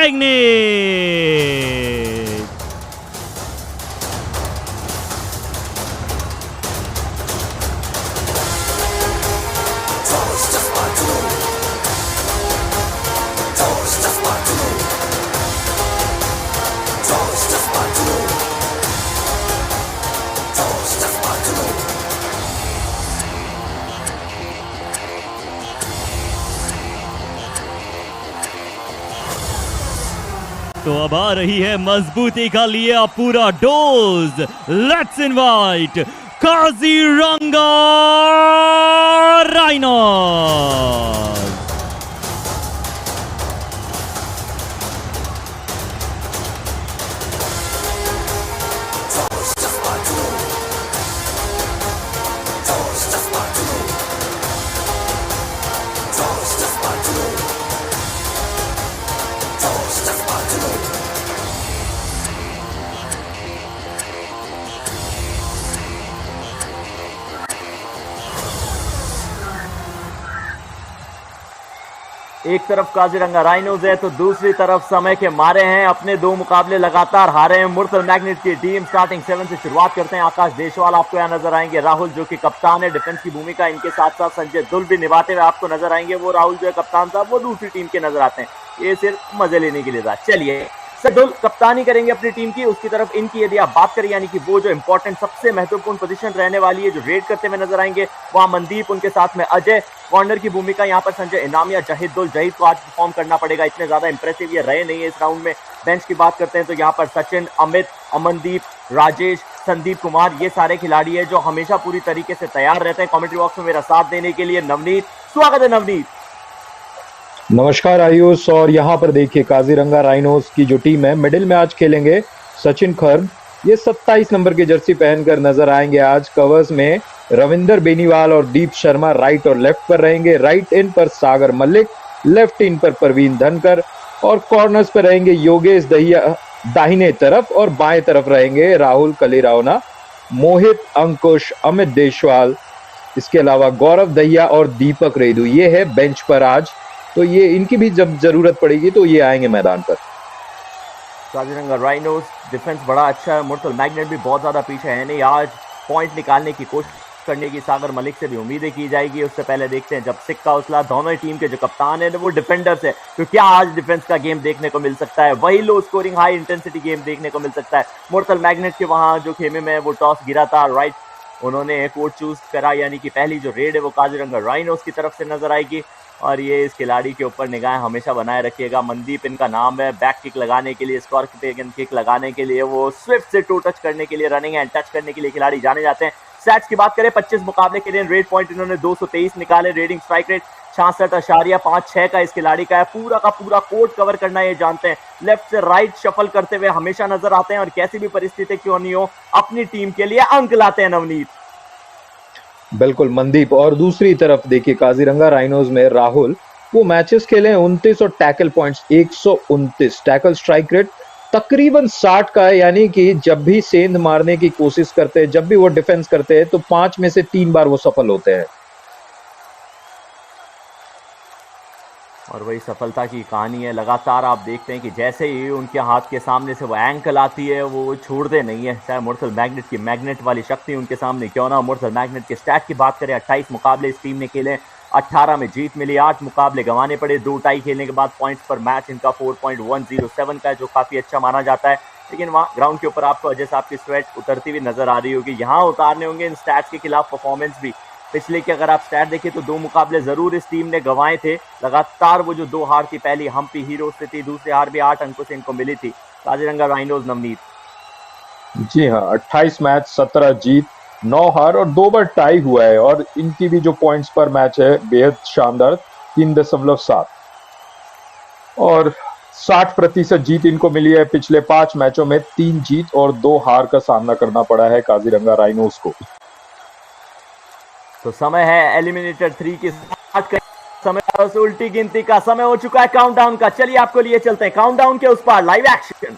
Magnet. तो अब आ रही है मजबूती का लिए अब पूरा dose. Let's invite Kaziranga rhinos. एक तरफ काजीरंगा राइनोज है तो दूसरी तरफ समय के मारे हैं। अपने दो मुकाबले लगातार हारे हैं मुर्तल मैग्नेट की टीम। स्टार्टिंग 7 से शुरुआत करते हैं। आकाश देशवाल आपको यहाँ नजर आएंगे। राहुल जो कि कप्तान है, डिफेंस की भूमिका इनके साथ साथ संजय दुल भी निभाते हुए आपको नजर आएंगे। वो राहुल जो है कप्तान साहब, वो दूसरी टीम के नजर आते हैं। ये सिर्फ मजे लेने के लिए था। चलिए सदुल कप्तानी करेंगे अपनी टीम की। उसकी तरफ इनकी यदि आप बात करें, यानी कि वो जो इंपॉर्टेंट सबसे महत्वपूर्ण पोजीशन रहने वाली है, जो रेड करते हुए नजर आएंगे, वहां मनदीप, उनके साथ में अजय। कॉर्नर की भूमिका यहाँ पर संजय इनामिया, जहीद दुल। जहीद को आज परफॉर्म करना पड़ेगा, इतने ज्यादा इंप्रेसिव ये रहे नहीं है इस राउंड में। बेंच की बात करते हैं तो यहाँ पर सचिन, अमित, अमनदीप, राजेश, संदीप कुमार, ये सारे खिलाड़ी है जो हमेशा पूरी तरीके से तैयार रहते हैं कमेंट्री बॉक्स में मेरा साथ देने के लिए। नवनीत, स्वागत है नवनीत। नमस्कार आयुष। और यहाँ पर देखिए काजीरंगा राइनोस की जो टीम है, मिडिल में आज खेलेंगे सचिन खर्म। ये 27 नंबर की जर्सी पहनकर नजर आएंगे आज। कवर्स में रविंदर बेनीवाल और दीप शर्मा राइट और लेफ्ट पर रहेंगे। राइट इन पर सागर मलिक, लेफ्ट इन पर परवीन धनकर और कॉर्नर्स पर रहेंगे योगेश दहिया दाहिने तरफ और बाएं तरफ रहेंगे राहुल कलीरावना, मोहित, अंकुश, अमित देशवाल, इसके अलावा गौरव दहिया और दीपक रेदू। ये है बेंच पर आज। तो ये इनकी भी जब जरूरत पड़ेगी तो ये आएंगे मैदान पर। काजीरंगा राइनोस डिफेंस बड़ा अच्छा है। मुर्तल मैग्नेट भी बहुत ज्यादा पीछे है नहीं। आज पॉइंट निकालने की कोशिश करने की सागर मलिक से भी उम्मीदें की जाएगी। उससे पहले देखते हैं जब सिक्का उसला, दोनों ही टीम के जो कप्तान है वो डिफेंडर्स है, तो क्या आज डिफेंस का गेम देखने को मिल सकता है। वही low scoring high intensity game देखने को मिल सकता है। मुर्तल मैग्नेट के वहां जो खेमे में वो टॉस गिरा था, राइट उन्होंने कोर्ट चूज करा, यानी कि पहली जो रेड है वो काजीरंगा राइनोस की तरफ से नजर आएगी। और ये इस खिलाड़ी के ऊपर निगाह हमेशा बनाए रखिएगा। मनदीप इनका नाम है। बैक किक लगाने के लिए, स्कॉर्पियन किक लगाने के लिए, वो स्विफ्ट से टू टच करने के लिए, रनिंग एंड टच करने के लिए खिलाड़ी जाने जाते हैं। स्टैट्स की बात करें, 25 मुकाबले के लिए रेड पॉइंट इन्होंने 223 निकाले। रेडिंग स्ट्राइक रेट 66.56 का इस खिलाड़ी का है। पूरा का पूरा कोर्ट कवर करना ये जानते हैं। लेफ्ट से राइट शफल करते हुए हमेशा नजर आते हैं और कैसी भी परिस्थिति क्यों नहीं हो अपनी टीम के लिए अंक लाते हैं नवनीत। बिल्कुल मनदीप। और दूसरी तरफ देखिए काजीरंगा राइनोज में राहुल, वो मैचेस खेले 29 और tackle points 129। Tackle strike rate तकरीबन 60 का है, यानी कि जब भी सेंध मारने की कोशिश करते हैं, जब भी वो डिफेंस करते हैं तो 5 में से 3 बार वो सफल होते हैं। और वही सफलता की कहानी है। लगातार आप देखते हैं कि जैसे ही उनके हाथ के सामने से वो एंकल आती है वो छोड़ते नहीं है। चाहे मुर्तल मैग्नेट की मैग्नेट वाली शक्ति उनके सामने क्यों ना। मुर्तल मैग्नेट के स्टैट की बात करें, 28 मुकाबले इस टीम ने खेले, 18 में जीत मिली, 8 मुकाबले गंवाने पड़े। 2 टाई खेलने के बाद पॉइंट्स पर मैच इनका 4.107 का है, जो काफी अच्छा माना जाता है। लेकिन वहाँ ग्राउंड के ऊपर आपको अजय साहब की स्वेट उतरती हुई नजर आ रही होगी। यहाँ उतारने होंगे इन स्टैट्स के खिलाफ परफॉर्मेंस भी। पिछले के अगर आप स्टैट देखें तो 2 मुकाबले जरूर इस टीम ने गंवाए थे लगातार। वो जो 2 हार थी, पहली हम्पी हीरोज से थी, दूसरी हार भी 8 अंकों से इनको मिली थी। काजीरंगा राइनोज नवनीत। जी हाँ, 28 मैच 17 जीत 9 हार और 2 बार टाई हुआ है। और इनकी भी जो पॉइंट्स पर मैच है बेहद शानदार, 3.7 और 60% जीत इनको मिली है। पिछले 5 मैचों में 3 जीत और 2 हार का सामना करना पड़ा है काजीरंगा राइनोज को। तो समय है एलिमिनेटर 3 की समय, उल्टी गिनती का समय हो चुका है, काउंटडाउन का। चलिए आपको लिए चलते हैं काउंटडाउन के उस पार, live action.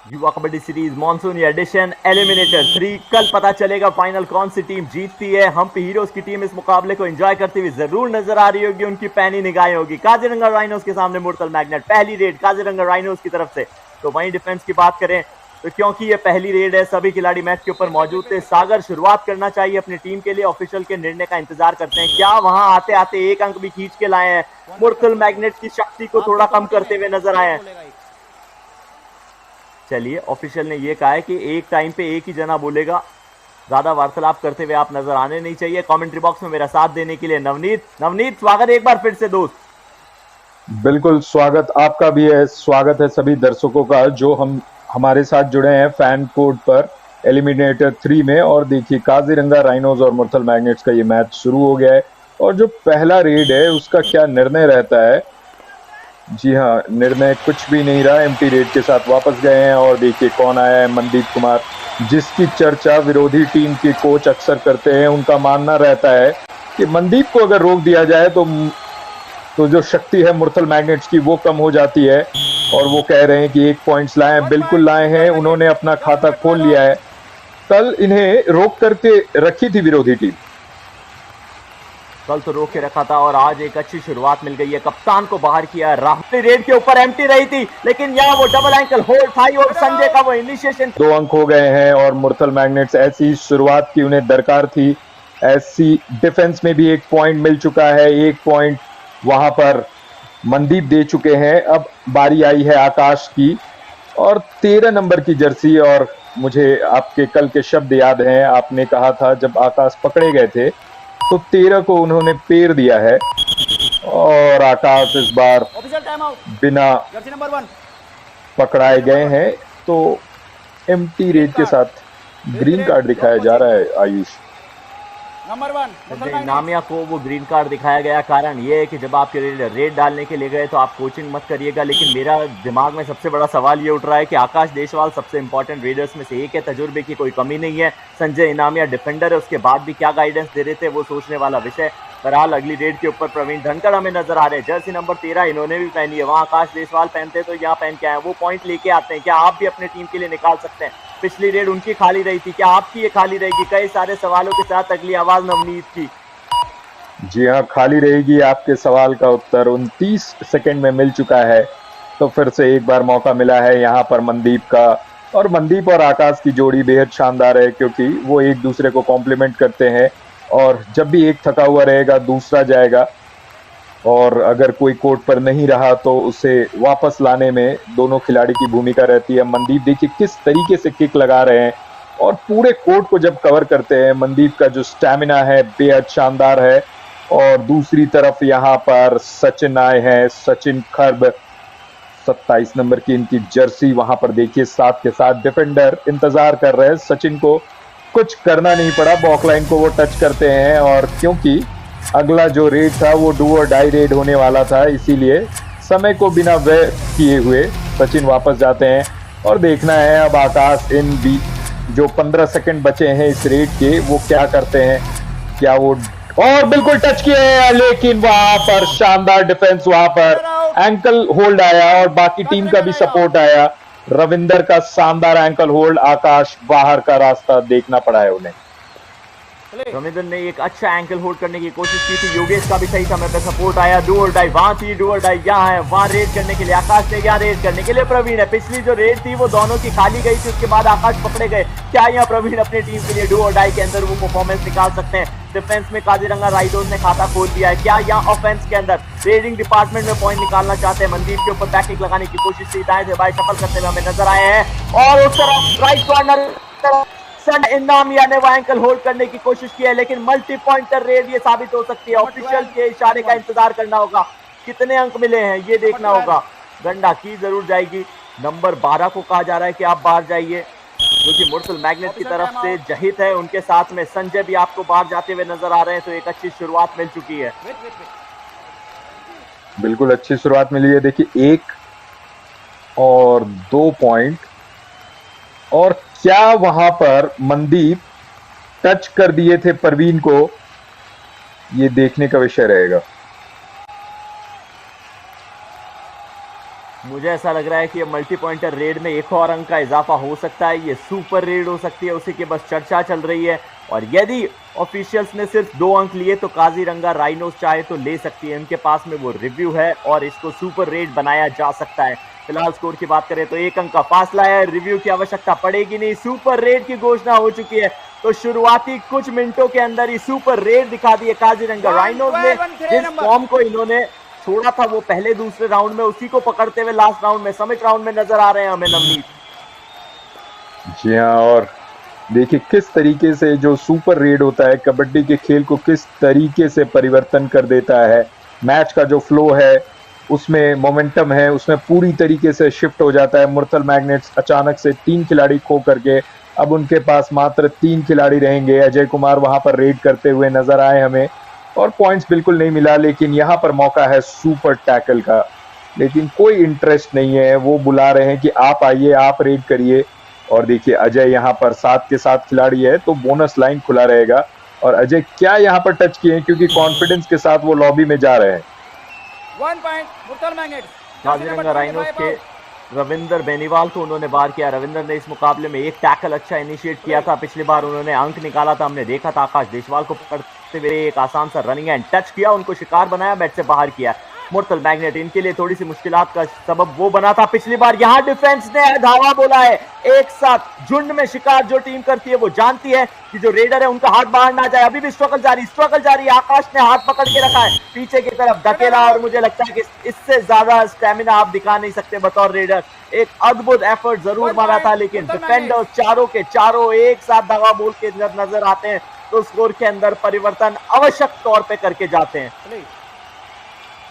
Yuva kabaddi series monsoon edition eliminator 3। कल पता चलेगा फाइनल कौन सी टीम जीतती है। हम्पी हीरोज की टीम इस मुकाबले को एंजॉय करती हुई जरूर नजर आ रही होगी, उनकी पैनी निगाहें होगी। काजीरंगा राइनोज के सामने मुर्तल मैग्नेट। पहली रेड काजीरंगा राइनोज की तरफ से। तो वहीं डिफेंस की बात करें तो क्योंकि ये पहली रेड है, सभी खिलाड़ी मैच के ऊपर मौजूद थे। सागर शुरुआत करना चाहिए अपनी टीम के लिए, ऑफिशियल के निर्णय का इंतजार करते हैं। क्या वहां आते आते एक अंक भी खींच के लाए हैं, मुर्तल मैग्नेट की शक्ति को थोड़ा कम करते हुए नजर आए हैं। चलिए, ऑफिशियल ने ये कहा है कि एक टाइम पे एक ही जना बोलेगा, ज्यादा वार्तालाप करते हुए आप नजर आने नहीं चाहिए। कमेंट्री बॉक्स में मेरा साथ देने के लिए नवनीत स्वागत एक बार फिर से दोस्त। बिल्कुल स्वागत आपका भी है, स्वागत है सभी दर्शकों का जो हमारे साथ जुड़े हैं फैन कोड पर एलिमिनेटर 3 में। और देखिए काजीरंगा राइनोज और मुर्तल मैग्नेट्स का ये मैच शुरू हो गया है और जो पहला रेड है उसका क्या निर्णय रहता है। जी हाँ, निर्णय कुछ भी नहीं रहा, एम्प्टी रेड के साथ वापस गए हैं। और देखिए कौन आया है, मनदीप कुमार, जिसकी चर्चा विरोधी टीम के कोच अक्सर करते हैं। उनका मानना रहता है कि मनदीप को अगर रोक दिया जाए तो जो शक्ति है मुर्तल मैग्नेट्स की वो कम हो जाती है। और वो कह रहे हैं कि 1 पॉइंट्स लाए हैं, बिल्कुल लाए हैं, उन्होंने अपना खाता खोल लिया है। कल इन्हें रोक करके रखी थी विरोधी टीम, कल तो रोक के रखा था और आज एक अच्छी शुरुआत मिल गई है। कप्तान को बाहर किया, राहुल रेड के ऊपर एम्प्टी रही थी लेकिन यहाँ वो डबल एंकल होल्ड था और संजय का वो इनिशिएशन। 2 अंक हो गए हैं और मुर्तल मैग्नेट्स ऐसी शुरुआत की उन्हें दरकार थी। ऐसी डिफेंस में भी 1 पॉइंट मिल चुका है, 1 पॉइंट वहां पर मनदीप दे चुके हैं। अब बारी आई है आकाश की और 13 नंबर की जर्सी। और मुझे आपके कल के शब्द याद हैं, आपने कहा था जब आकाश पकड़े गए थे तो 13 को उन्होंने पेर दिया है। और आकाश इस बार बिना पकड़ाए गए हैं तो एम्प्टी रेड के साथ ग्रीन कार्ड दिखाया जा रहा है। आयुष, नंबर 1 नामिया को वो ग्रीन कार्ड दिखाया गया। कारण ये है कि जब आप रेड डालने के लिए गए तो आप कोचिंग मत करिएगा। लेकिन मेरा दिमाग में सबसे बड़ा सवाल ये उठ रहा है कि आकाश देशवाल सबसे इंपॉर्टेंट रेडर्स में से एक है, तजुर्बे की कोई कमी नहीं है। संजय इनामिया डिफेंडर है, उसके बाद भी क्या गाइडेंस दे रहे थे वो सोचने वाला विषय। बहरहाल अगली रेड के ऊपर प्रवीण धनखड़ हमें नजर आ रहे हैं, जर्सी नंबर 13 इन्होंने भी पहनी है। वहां आकाश देशवाल पहनते तो यहाँ पहन के आए, वो पॉइंट लेके आते हैं। क्या आप भी अपने टीम के लिए निकाल सकते हैं? पिछली रेड उनकी खाली रही थी, क्या आपकी ये खाली रहेगी? कई सारे सवालों के साथ अगली आवाज नवनीत की। जी हाँ, खाली रहेगी। आपके सवाल का उत्तर 29 सेकंड में मिल चुका है। तो फिर से एक बार मौका मिला है यहाँ पर मनदीप का। और मनदीप और आकाश की जोड़ी बेहद शानदार है क्योंकि वो एक दूसरे को कॉम्प्लीमेंट करते हैं। और जब भी एक थका हुआ रहेगा दूसरा जाएगा, और अगर कोई कोर्ट पर नहीं रहा तो उसे वापस लाने में दोनों खिलाड़ी की भूमिका रहती है। मनदीप देखिए किस तरीके से किक लगा रहे हैं और पूरे कोर्ट को जब कवर करते हैं। मनदीप का जो स्टैमिना है बेहद शानदार है। और दूसरी तरफ यहाँ पर सचिन आए हैं, सचिन खर्ब, 27 नंबर की इनकी जर्सी। वहां पर देखिए साथ के साथ डिफेंडर इंतजार कर रहे हैं। सचिन को कुछ करना नहीं पड़ा, बॉकलाइन को वो टच करते हैं। और क्योंकि अगला जो रेड था वो डू और डाई रेड होने वाला था, इसीलिए समय को बिना व्यय किए हुए सचिन वापस जाते हैं। और देखना है अब आकाश इन भी जो 15 सेकंड बचे हैं इस रेड के वो क्या करते हैं। क्या वो और बिल्कुल टच किए हैं लेकिन वहां पर शानदार डिफेंस, वहां पर एंकल होल्ड आया और बाकी टीम का भी सपोर्ट आया। रविंदर का शानदार एंकल होल्ड, आकाश बाहर का रास्ता देखना पड़ा है उन्हें। रविंदर ने एक अच्छा एंकल होल्ड करने की कोशिश की थी, योगेश का भी सही समय पर सपोर्ट आया। डू और डाई वहां थी, डू और डाई यहाँ है। वहां रेड करने के लिए आकाश ने, यहाँ रेड करने के लिए प्रवीण है। पिछली जो रेड थी वो दोनों की खाली गई थी, उसके बाद आकाश पकड़े गए। क्या यहाँ प्रवीण अपनी टीम के लिए डू और डाई के अंदर वो परफॉर्मेंस निकाल सकते हैं? डिफेंस में काजीरंगा राइडर्स ने खाता खोल दिया है। क्या यहाँ ऑफेंस के अंदर रेडिंग डिपार्टमेंट में पॉइंट निकालना चाहते हैं? मनदीप के ऊपर बैकिंग लगाने की कोशिश थी, दाएं से बाएं शफल करते हुए हमें नजर आए हैं। और उस तरफ राइट कॉर्नर इनामिया ने वो एंकल होल्ड करने की कोशिश की है, लेकिन मल्टी पॉइंटर रेड ये साबित हो सकती है। ऑफिशियल के इशारे का इंतजार करना होगा, कितने अंक मिले हैं ये देखना होगा। गंडा की जरूर जाएगी। नंबर 12 को कहा जा रहा है कि आप बाहर जाइए, जो कि मुर्तल मैग्नेट की तरफ से जहित है, उनके साथ में संजय भी आपको बाहर जाते हुए नजर आ रहे हैं। तो एक अच्छी शुरुआत मिल चुकी है। बिल्कुल अच्छी शुरुआत मिली है। देखिए 1 और 2 पॉइंट। और क्या वहां पर मनदीप टच कर दिए थे परवीन को, ये देखने का विषय रहेगा। मुझे ऐसा लग रहा है कि ये मल्टी पॉइंटर रेड में एक और अंक का इजाफा हो सकता है, ये सुपर रेड हो सकती है, उसी की बस चर्चा चल रही है। और यदि ऑफिशियल्स ने सिर्फ 2 अंक लिए तो काजीरंगा राइनोस चाहे तो ले सकती है, उनके पास में वो रिव्यू है और इसको सुपर रेड बनाया जा सकता है। फिलहाल स्कोर की बात करें तो 1 अंक का फासला है, रिव्यू की आवश्यकता पड़ेगी नहीं, सुपर रेड की घोषणा हो चुकी है। तो शुरुआती कुछ मिनटों के अंदर ही सुपर रेड दिखा दी है काजीरंगा राइनोस ने। जिस फॉर्म को इन्होंने छोड़ा था वो पहले दूसरे राउंड में, उसी को पकड़ते हुए लास्ट राउंड में, समिट राउंड में नजर आ रहे हैं हमें नवनीत। जी हाँ, और देखिए किस तरीके से जो सुपर रेड होता है कबड्डी के खेल को किस तरीके से परिवर्तन कर देता है। मैच का जो फ्लो है उसमें मोमेंटम है, उसमें पूरी तरीके से शिफ्ट हो जाता है। मुरथल मैग्नेट्स अचानक से 3 खिलाड़ी खो करके अब उनके पास मात्र 3 खिलाड़ी रहेंगे। अजय कुमार वहां पर रेड करते हुए नजर आए हमें और पॉइंट्स बिल्कुल नहीं मिला, लेकिन यहाँ पर मौका है सुपर टैकल का, लेकिन कोई इंटरेस्ट नहीं है। वो बुला रहे हैं कि आप आइए, आप रेड करिए। और देखिए अजय यहाँ पर 7 के 7 खिलाड़ी है तो बोनस लाइन खुला रहेगा। और अजय क्या यहाँ पर टच किए हैं, क्योंकि कॉन्फिडेंस के साथ वो लॉबी में जा रहे हैं। 1 point Murthal magnets. Kaziranga rhinos के रविंदर बेनीवाल को उन्होंने बार किया। रविंदर ने इस मुकाबले में एक टैकल अच्छा इनिशिएट किया था, पिछली बार उन्होंने अंक निकाला था, हमने देखा था। आकाश देशवाल को पकड़ते हुए एक आसान सा रनिंग एंड टच किया, उनको शिकार बनाया, मैच से बाहर किया। मुरथल मैग्नेट इनके लिए थोड़ी सी मुश्किलात का सबब वो बना था पिछली बार। यहाँ डिफेंस ने धावा बोला है, एक साथ झुंड में शिकार जो टीम करती है वो जानती है कि जो रेडर है उनका हाथ बाहर ना जाए। अभी भी स्ट्रगल जारी। आकाश ने हाथ पकड़ के रखा है, पीछे की तरफ धकेला और मुझे लगता है कि इससे ज्यादा स्टेमिना आप दिखा नहीं सकते बतौर रेडर। एक अद्भुत एफर्ट जरूर मारा था, लेकिन डिफेंडर्स चारों के चारों एक साथ धावा बोल के नजर आते हैं तो स्कोर के अंदर परिवर्तन आवश्यक तौर पे करके जाते हैं।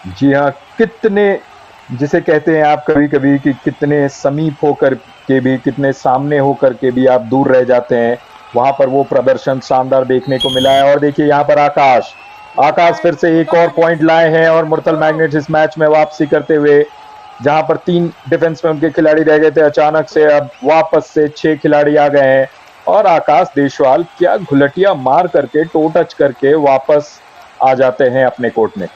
जी हाँ, कितने जिसे कहते हैं आप कभी कभी कि कितने समीप होकर के भी, कितने सामने होकर के भी आप दूर रह जाते हैं, वहां पर वो प्रदर्शन शानदार देखने को मिला है। और देखिए यहाँ पर आकाश फिर से एक और पॉइंट लाए हैं और मुरथल मैग्नेट्स इस मैच में वापसी करते हुए, जहां पर 3 डिफेंस में उनके खिलाड़ी रह गए थे, अचानक से अब वापस से 6 खिलाड़ी आ गए हैं। और आकाश देशवाल क्या घुलटिया मार करके, टो टच करके वापस आ जाते हैं अपने कोर्ट में।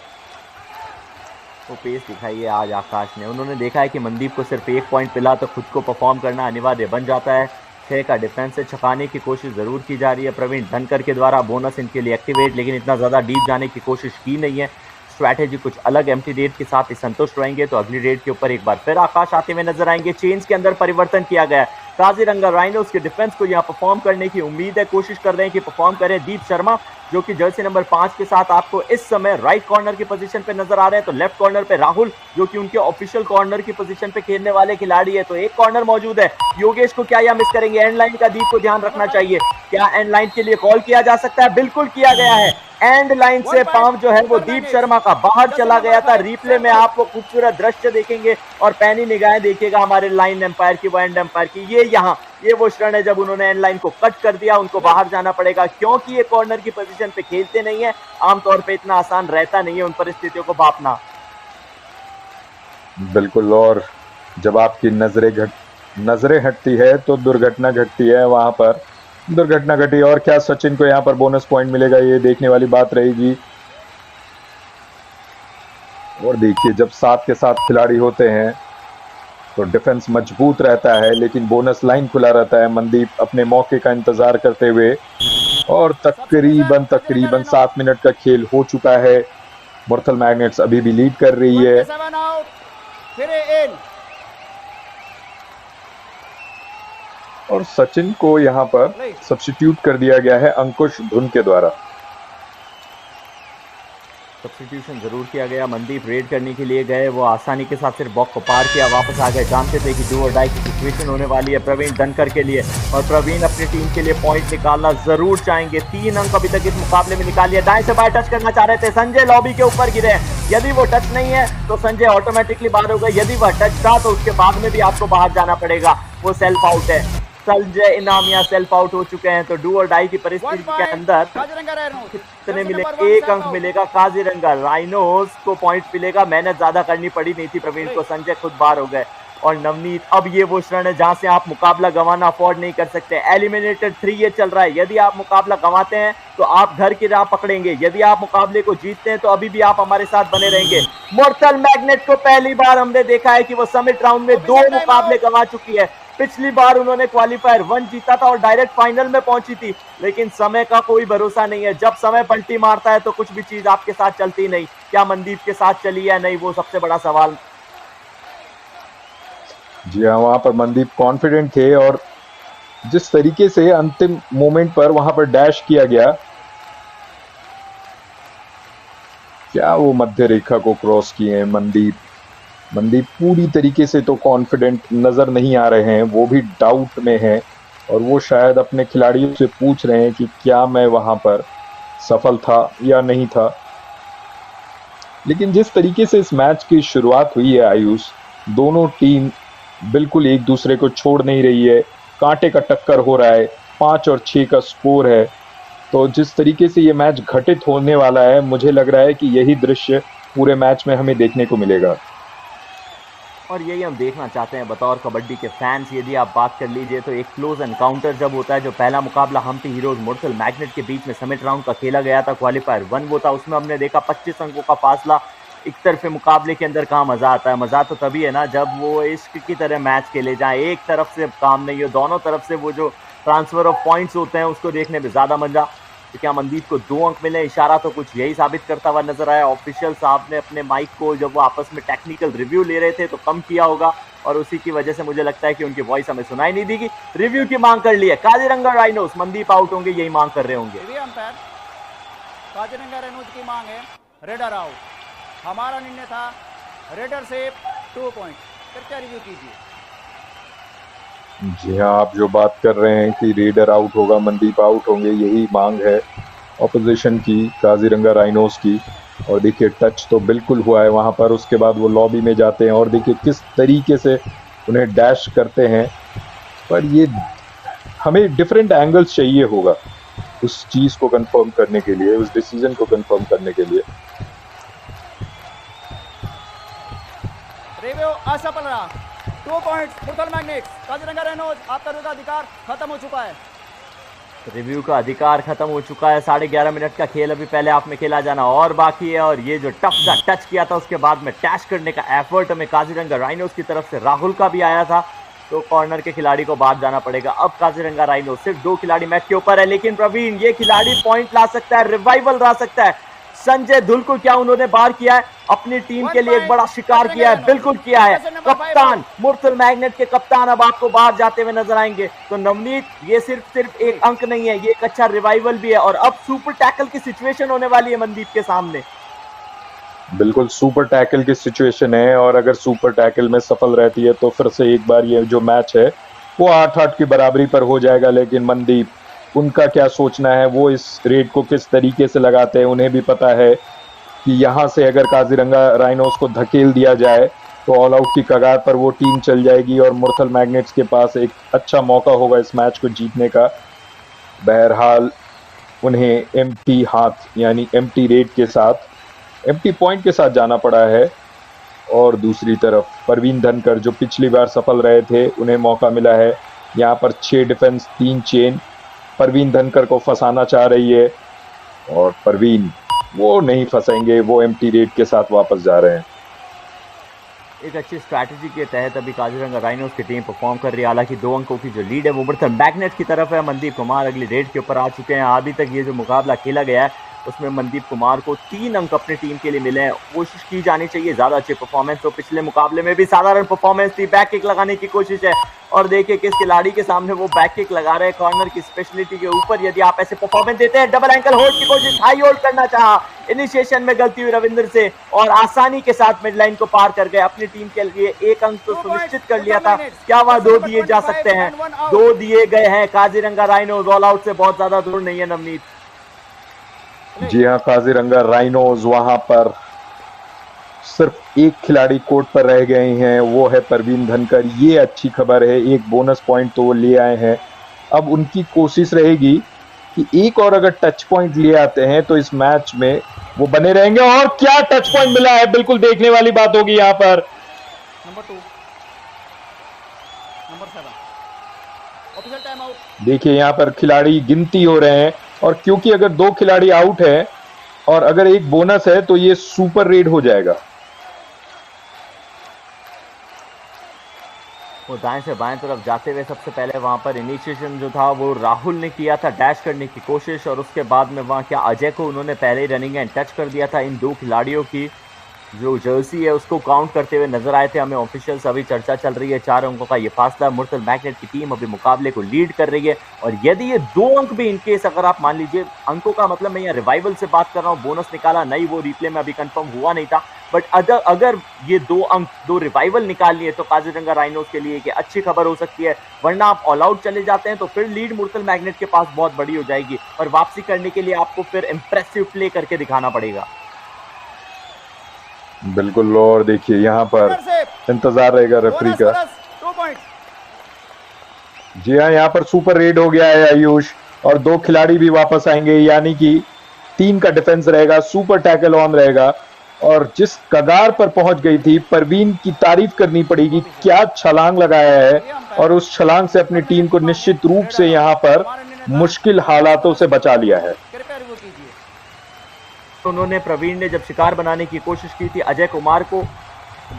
वो पेस दिखाई है आज आकाश ने। उन्होंने देखा है कि मनदीप को सिर्फ 1 पॉइंट मिला तो खुद को परफॉर्म करना अनिवार्य बन जाता है। 6 का डिफेंस से छकाने की कोशिश जरूर की जा रही है प्रवीण धनकर के द्वारा, बोनस इनके लिए एक्टिवेट, लेकिन इतना ज्यादा डीप जाने की कोशिश की नहीं है। स्ट्रैटेजी कुछ अलग एम्प्टी रेड के साथ ही संतुष्ट रहेंगे तो अगली रेड के ऊपर एक बार फिर आकाश आते हुए नजर आएंगे। चेंज के अंदर परिवर्तन किया गया है। काजीरंगा राइनोस के डिफेंस को यहाँ परफॉर्म करने की उम्मीद है, कोशिश कर रहे हैं कि परफॉर्म करें। दीप शर्मा जो कि जर्सी नंबर 5 के साथ आपको इस समय राइट कॉर्नर की पोजीशन पे नजर आ रहे हैं, तो लेफ्ट कॉर्नर पे राहुल जो कि उनके ऑफिशियल कॉर्नर की पोजीशन पे खेलने वाले खिलाड़ी है। तो एक कॉर्नर मौजूद है। योगेश को क्या यह मिस करेंगे? एंड लाइन का दीप को ध्यान रखना चाहिए। क्या एंड लाइन के लिए कॉल किया जा सकता है? बिल्कुल किया गया है। एंड लाइन से पांव जो है वो दीप शर्मा का बाहर चला गया था। रिप्ले में आप वो खूबसूरत दृश्य देखेंगे और पैनी निगाहें देखिएगा हमारे लाइन एम्पायर की, वो एंड एम्पायर की। ये वो क्षण है जब उन्होंने एंड लाइन को कट कर दिया। उनको बाहर जाना पड़ेगा क्योंकि ये कॉर्नर की पोजीशन पे खेलते नहीं है। आमतौर पे इतना आसान रहता नहीं है उन परिस्थितियों को भापना। बिल्कुल, और जब आपकी नजरें हटती है तो दुर्घटना घटती है। वहां पर दुर्घटना घटी और क्या सचिन को यहाँ पर बोनस पॉइंट मिलेगा, ये देखने वाली बात रहेगी। और देखिए जब 7 के 7 खिलाड़ी होते हैं तो डिफेंस मजबूत रहता है, लेकिन बोनस लाइन खुला रहता है। मनदीप अपने मौके का इंतजार करते हुए, और तकरीबन 7 मिनट का खेल हो चुका है। मुरथल मैग्नेट्स अभी भी लीड कर रही है। और सचिन को यहाँ पर सब्स्टिट्यूट कर दिया गया है अंकुश धुन के द्वारा। सब्स्टिट्यूशन जरूर किया गया। मनदीप रेड करने के लिए गए, वो आसानी के साथ सिर्फ बॉक्स को पार किया, वापस आ गए। जानते थे कि डू और डाई की सिचुएशन होने वाली है प्रवीण धनकर के लिए, और प्रवीण अपनी टीम के लिए पॉइंट निकालना जरूर चाहेंगे। 3 अंक अभी तक इस मुकाबले में निकाल लिया। दाएं से बाएं टच करना चाह रहे थे, संजय लॉबी के ऊपर गिरे। यदि वो टच नहीं है तो संजय ऑटोमेटिकली बाहर हो गए। यदि वह टच था तो उसके बाद में भी आपको बाहर जाना पड़ेगा, वो सेल्फ आउट है। संजय इनामिया सेल्फ आउट हो चुके हैं। तो डू और डाई की परिस्थिति के अंदर कितने मिले? 1 अंक मिलेगा काजीरंगा राइनोस को, पॉइंट मिलेगा। मेहनत ज्यादा करनी पड़ी नहीं थी प्रवीण को, संजय खुद बाहर हो गए। और नवनीत अब ये वो क्षण है जहां से आप मुकाबला गंवाना अफोर्ड नहीं कर सकते। एलिमिनेटर 3 ये चल रहा है, यदि आप मुकाबला गंवाते हैं तो आप घर की राह पकड़ेंगे, यदि आप मुकाबले को जीतते हैं तो अभी भी आप हमारे साथ बने रहेंगे। मोर्टल मैग्नेट को पहली बार हमने देखा है कि वो समिट राउंड में 2 मुकाबले गंवा चुकी है। पिछली बार उन्होंने क्वालिफायर 1 जीता था और डायरेक्ट फाइनल में पहुंची थी, लेकिन समय का कोई भरोसा नहीं है। जब समय पलटी मारता है तो कुछ भी चीज आपके साथ चलती नहीं। क्या मनदीप के साथ चली या नहीं, वो सबसे बड़ा सवाल। जी हाँ, वहां पर मनदीप कॉन्फिडेंट थे और जिस तरीके से अंतिम मोमेंट पर वहां पर डैश किया गया, क्या वो मध्य रेखा को क्रॉस किए हैं मनदीप पूरी तरीके से तो कॉन्फिडेंट नजर नहीं आ रहे हैं, वो भी डाउट में हैं और वो शायद अपने खिलाड़ियों से पूछ रहे हैं कि क्या मैं वहां पर सफल था या नहीं था। लेकिन जिस तरीके से इस मैच की शुरुआत हुई है आयुष, दोनों टीम बिल्कुल एक दूसरे को छोड़ नहीं रही है, कांटे का टक्कर हो रहा है, 5 और 6 का स्कोर है। तो जिस तरीके से ये मैच घटित होने वाला है, मुझे लग रहा है कि यही दृश्य पूरे मैच में हमें देखने को मिलेगा और यही हम देखना चाहते हैं बतौर कबड्डी के फैंस। यदि आप बात कर लीजिए तो एक क्लोज एनकाउंटर जब होता है, जो पहला मुकाबला हम्पी हीरोज मोर्टल मैग्नेट के बीच में समिट राउंड का खेला गया था, क्वालिफायर 1 वो था, उसमें हमने देखा 25 अंकों का फासला। एक तरफे मुकाबले के अंदर कहाँ मजा आता है, मजा तो तभी है ना जब वो इश्क की तरह मैच खेले जाए, एक तरफ से काम नहीं हो, दोनों तरफ से वो जो ट्रांसफर ऑफ पॉइंट्स होते हैं उसको देखने में ज्यादा मजा। तो क्या मनदीप को 2 अंक मिले, इशारा तो कुछ यही साबित करता हुआ नजर आया। ऑफिशियल साहब ने अपने माइक को जब वो आपस में टेक्निकल रिव्यू ले रहे थे तो कम किया होगा और उसी की वजह से मुझे लगता है कि उनकी वॉइस हमें सुनाई नहीं दी। रिव्यू की मांग कर ली है काजीरंगा राइनोस, मनदीप आउट होंगे यही मांग कर रहे होंगे। अंपायर काजीरंगा राइनोस की मांग है रेडर आउट। हमारा निर्णय था रेडर से 2 पॉइंट। कृपया रिव्यू कीजिए। जी हाँ, आप जो बात कर रहे हैं कि रेडर आउट होगा, मनदीप आउट होंगे, यही मांग है ऑपोजिशन की, काजीरंगा राइनोस की। और देखिए टच तो बिल्कुल हुआ है वहां पर, उसके बाद वो लॉबी में जाते हैं और देखिए किस तरीके से उन्हें डैश करते हैं। पर ये हमें डिफरेंट एंगल्स चाहिए होगा उस चीज को कंफर्म करने के लिए, उस डिसीजन को कंफर्म करने के लिए। रिव्यू असफल रहा। 2 points Murthal magnets. Kaziranga rhinos, आपका रिव्यू का अधिकार खत्म हो चुका है। रिव्यू का अधिकार खत्म हो चुका है। 11.5 मिनट का खेल अभी पहले आप में खेला जाना और बाकी है। और ये जो टफ सा टच किया था उसके बाद में टैश करने का एफर्ट हमें काजीरंगा राइनोस की तरफ से राहुल का भी आया था, तो कॉर्नर के खिलाड़ी को बाहर जाना पड़ेगा। अब काजीरंगा राइनोस सिर्फ 2 खिलाड़ी मैच के ऊपर है, लेकिन प्रवीण ये खिलाड़ी पॉइंट ला सकता है, रिवाइवल ला सकता है। संजय धुल को क्या उन्होंने बाहर किया है, अपनी टीम के लिए एक बड़ा शिकार किया है, बिल्कुल किया है। कप्तान मुर्तल मैग्नेट के कप्तान अब आपको बाहर जाते हुए नजर आएंगे। तो नवनीत ये सिर्फ एक अंक नहीं है, ये एक अच्छा रिवाइवल भी है और अब सुपर टैकल की सिचुएशन होने वाली है मनदीप के सामने। बिल्कुल सुपर टैकल की सिचुएशन है और अगर सुपर टैकल में सफल रहती है तो फिर से एक बार ये जो मैच है वो 8-8 की बराबरी पर हो जाएगा। लेकिन मनदीप, उनका क्या सोचना है, वो इस रेड को किस तरीके से लगाते हैं, उन्हें भी पता है कि यहाँ से अगर काजीरंगा राइनोस को धकेल दिया जाए तो ऑल आउट की कगार पर वो टीम चल जाएगी और मुर्तल मैग्नेट्स के पास एक अच्छा मौका होगा इस मैच को जीतने का। बहरहाल उन्हें एम्प्टी हाथ यानी एम्प्टी रेड के साथ, एम्प्टी पॉइंट के साथ जाना पड़ा है। और दूसरी तरफ परवीन धनकर जो पिछली बार सफल रहे थे, उन्हें मौका मिला है। यहाँ पर 6 डिफेंस 3 चेन परवीन धनकर को फंसाना चाह रही है और परवीन वो नहीं फंसेंगे, वो एम्प्टी रेड के साथ वापस जा रहे हैं। एक अच्छी स्ट्रैटेजी के तहत अभी काजीरंगा राइनोस की टीम परफॉर्म कर रही है। हालांकि 2 अंकों की जो लीड है वो मुर्तल मैग्नेट की तरफ है। मनदीप कुमार अगली रेड के ऊपर आ चुके हैं। अभी तक ये जो मुकाबला खेला गया है उसमें मनदीप कुमार को 3 अंक अपनी टीम के लिए मिले हैं। कोशिश की जानी चाहिए ज़्यादा अच्छी परफॉर्मेंस, तो पिछले मुकाबले में भी साधारण परफॉर्मेंस थी। बैक किक लगाने की कोशिश है और देखिए किस खिलाड़ी के सामने वो बैक किक लगा रहे हैं कॉर्नर की स्पेशलिटी के ऊपर। यदि आप ऐसे परफॉर्मेंस देते हैं, डबल एंकल होल्ड की कोशिश, हाई होल्ड करना चाहा, इनिशिएशन में गलती हुई रविंद्र से और आसानी के साथ मिड लाइन को पार कर गए। अपनी टीम के लिए 1 अंक तो सुनिश्चित कर लिया था। क्या वहां 2 दिए जा सकते हैं? 2 दिए गए हैं। काजीरंगा राइनोस ऑल आउट से बहुत ज्यादा दूर नहीं है नवनीत। जी हाँ, काजीरंगा राइनोस वहां पर सिर्फ 1 खिलाड़ी कोर्ट पर रह गए हैं, वो है परवीन धनकर। ये अच्छी खबर है, 1 बोनस पॉइंट तो वो ले आए हैं। अब उनकी कोशिश रहेगी कि एक और अगर टच पॉइंट ले आते हैं तो इस मैच में वो बने रहेंगे। और क्या टच पॉइंट मिला है, बिल्कुल देखने वाली बात होगी यहाँ पर। Number 2 number 7 official time out. देखिए यहाँ पर खिलाड़ी गिनती हो रहे हैं, और क्योंकि अगर 2 खिलाड़ी आउट है और अगर एक बोनस है तो ये सुपर रेड हो जाएगा। वो दाएं से बाएं तरफ जाते हुए सबसे पहले वहां पर इनिशिएशन जो था वो राहुल ने किया था, डैश करने की कोशिश, और उसके बाद में वहां क्या अजय को उन्होंने पहले ही रनिंग एंड टच कर दिया था। इन 2 खिलाड़ियों की जो जर्सी है उसको काउंट करते हुए नजर आए थे हमें ऑफिशियल्स। अभी चर्चा चल रही है 4 अंकों का ये फासला। मुर्तल मैग्नेट की टीम अभी मुकाबले को लीड कर रही है, और यदि ये 2 अंक भी इनकेस अगर आप मान लीजिए, अंकों का मतलब मैं यहाँ रिवाइवल से बात कर रहा हूँ, बोनस निकाला नहीं, वो रिप्ले में अभी कंफर्म हुआ नहीं था, बट अगर ये 2 अंक 2 रिवाइवल निकाल लिए तो काजीरंगा राइनोज के लिए एक अच्छी खबर हो सकती है। वरना आप ऑल आउट चले जाते हैं तो फिर लीड मुर्तल मैग्नेट के पास बहुत बड़ी हो जाएगी, और वापसी करने के लिए आपको फिर इंप्रेसिव प्ले करके दिखाना पड़ेगा। बिल्कुल, और देखिए यहाँ पर इंतजार रहेगा रेफरी का। 2 पॉइंट। जी हाँ, यहाँ पर सुपर रेड हो गया है आयुष, और 2 खिलाड़ी भी वापस आएंगे, यानी कि 3 का डिफेंस रहेगा, सुपर टैकल ऑन रहेगा। और जिस कगार पर पहुंच गई थी, परवीन की तारीफ करनी पड़ेगी, क्या छलांग लगाया है, और उस छलांग से अपनी टीम को निश्चित रूप से यहाँ पर मुश्किल हालातों से बचा लिया है। कृपया रिव्यू कीजिए। उन्होंने प्रवीण ने जब शिकार बनाने की कोशिश की थी अजय कुमार को,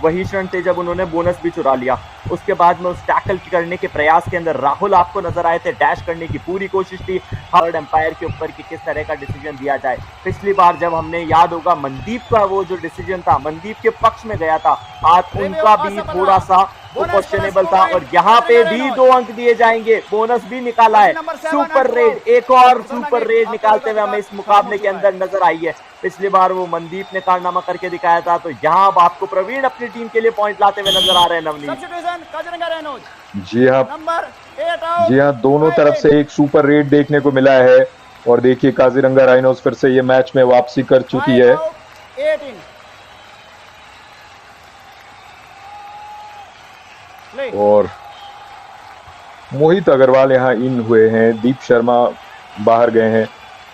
वही क्षण थे जब उन्होंने बोनस भी चुरा लिया। उसके बाद में उस टैकल करने के प्रयास के अंदर राहुल आपको नजर आए थे, डैश करने की पूरी कोशिश थी थर्ड एम्पायर के ऊपर कि किस तरह का डिसीजन दिया जाए। पिछली बार जब हमने याद होगा मनदीप का वो जो डिसीजन था मनदीप के पक्ष में गया था, आज उनका भी थोड़ा सा क्वेश्चनेबल था, और यहाँ पे भी 2 अंक दिए जाएंगे। बोनस भी निकाला है, सुपर रेड, एक और सुपर रेड निकालते हुए हमें इस मुकाबले के अंदर नजर आई है। पिछली बार वो मनदीप ने कारनामा करके दिखाया था, तो यहाँ अब आपको प्रवीण अपनी टीम के लिए पॉइंट लाते हुए नजर आ रहे हैं। नवनीत जी हाँ, जी हाँ, दोनों तरफ से एक सुपर रेड देखने को मिला है, और देखिए काजीरंगा राइनोज फिर से ये मैच में वापसी कर चुकी है। और मोहित अग्रवाल यहाँ इन हुए हैं, दीप शर्मा बाहर गए हैं,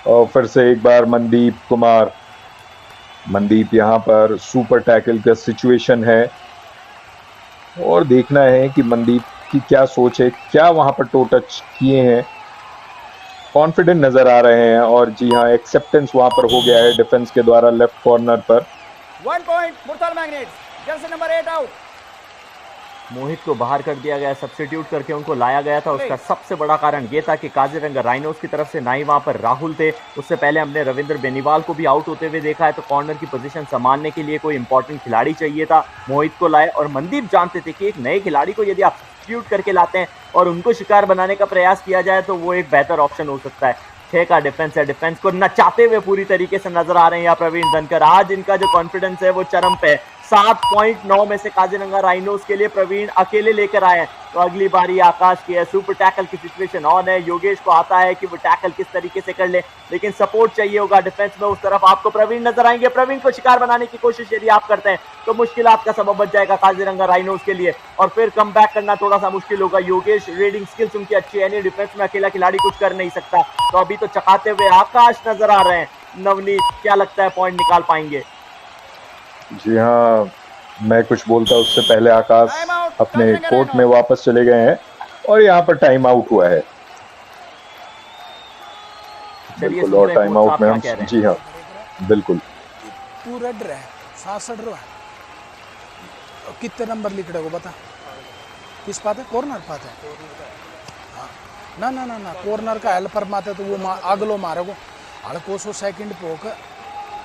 और फिर से एक बार मनदीप कुमार, मनदीप यहाँ पर सुपर टैकल का सिचुएशन है, और देखना है कि मनदीप की क्या सोच है, क्या वहां पर टो टच किए हैं, कॉन्फिडेंट नजर आ रहे हैं। और जी हाँ, एक्सेप्टेंस वहां पर हो गया है डिफेंस के द्वारा लेफ्ट कॉर्नर पर। 1 point Murthal magnets, jersey number 8 out. Mohit को बाहर कर दिया गया, सब्स्टिट्यूट करके उनको लाया गया था। उसका सबसे बड़ा कारण ये था कि काजीरंगा राइनोज की तरफ से ना ही वहां पर राहुल थे, उससे पहले हमने रविंद्र बेनीवाल को भी आउट होते हुए देखा है, तो कॉर्नर की पोजीशन संभालने के लिए कोई इंपॉर्टेंट खिलाड़ी चाहिए था, मोहित को लाए। और मनदीप जानते थे कि एक नए खिलाड़ी को यदि आप सब्स्टिट्यूट करके लाते हैं और उनको शिकार बनाने का प्रयास किया जाए तो वो एक बेहतर ऑप्शन हो सकता है। 6 का डिफेंस है, डिफेंस को नचाते हुए पूरी तरीके से नजर आ रहे हैं यहाँ प्रवीण धनकर। आज इनका जो कॉन्फिडेंस है वो चरम पे है। 7.9 में से काजीरंगा राइनोज के लिए प्रवीण अकेले लेकर आए हैं। तो अगली बारी आकाश की है, सुपर टैकल की सिचुएशन ऑन है, योगेश को आता है कि वो टैकल किस तरीके से कर ले, लेकिन सपोर्ट चाहिए होगा डिफेंस में। उस तरफ आपको प्रवीण नजर आएंगे, प्रवीण को शिकार बनाने की कोशिश यदि आप करते हैं तो मुश्किलात का सबब बच जाएगा काजीरंगा राइनोज के लिए, और फिर कम बैक करना थोड़ा सा मुश्किल होगा। योगेश रेडिंग स्किल्स उनकी अच्छी है, डिफेंस में अकेला खिलाड़ी कुछ कर नहीं सकता। तो अभी तो चकाते हुए आकाश नजर आ रहे हैं। नवनीत, क्या लगता है पॉइंट निकाल पाएंगे? जी हाँ, मैं कुछ बोलता उससे पहले आकाश अपने कोर्ट में वापस चले गए हैं, और यहाँ पर टाइम आउट हुआ है। बिल्कुल, और टाइम आउट में हम, जी हाँ बिल्कुल, तू रेड रहे 67 रहा कितने नंबर लिख रहे हो बता, किस पाते कॉर्नर पाते ना ना ना ना कॉर्नर का हेल्पर माते तो वो अगलो मारेगो हड़को 100 सेकंड पोक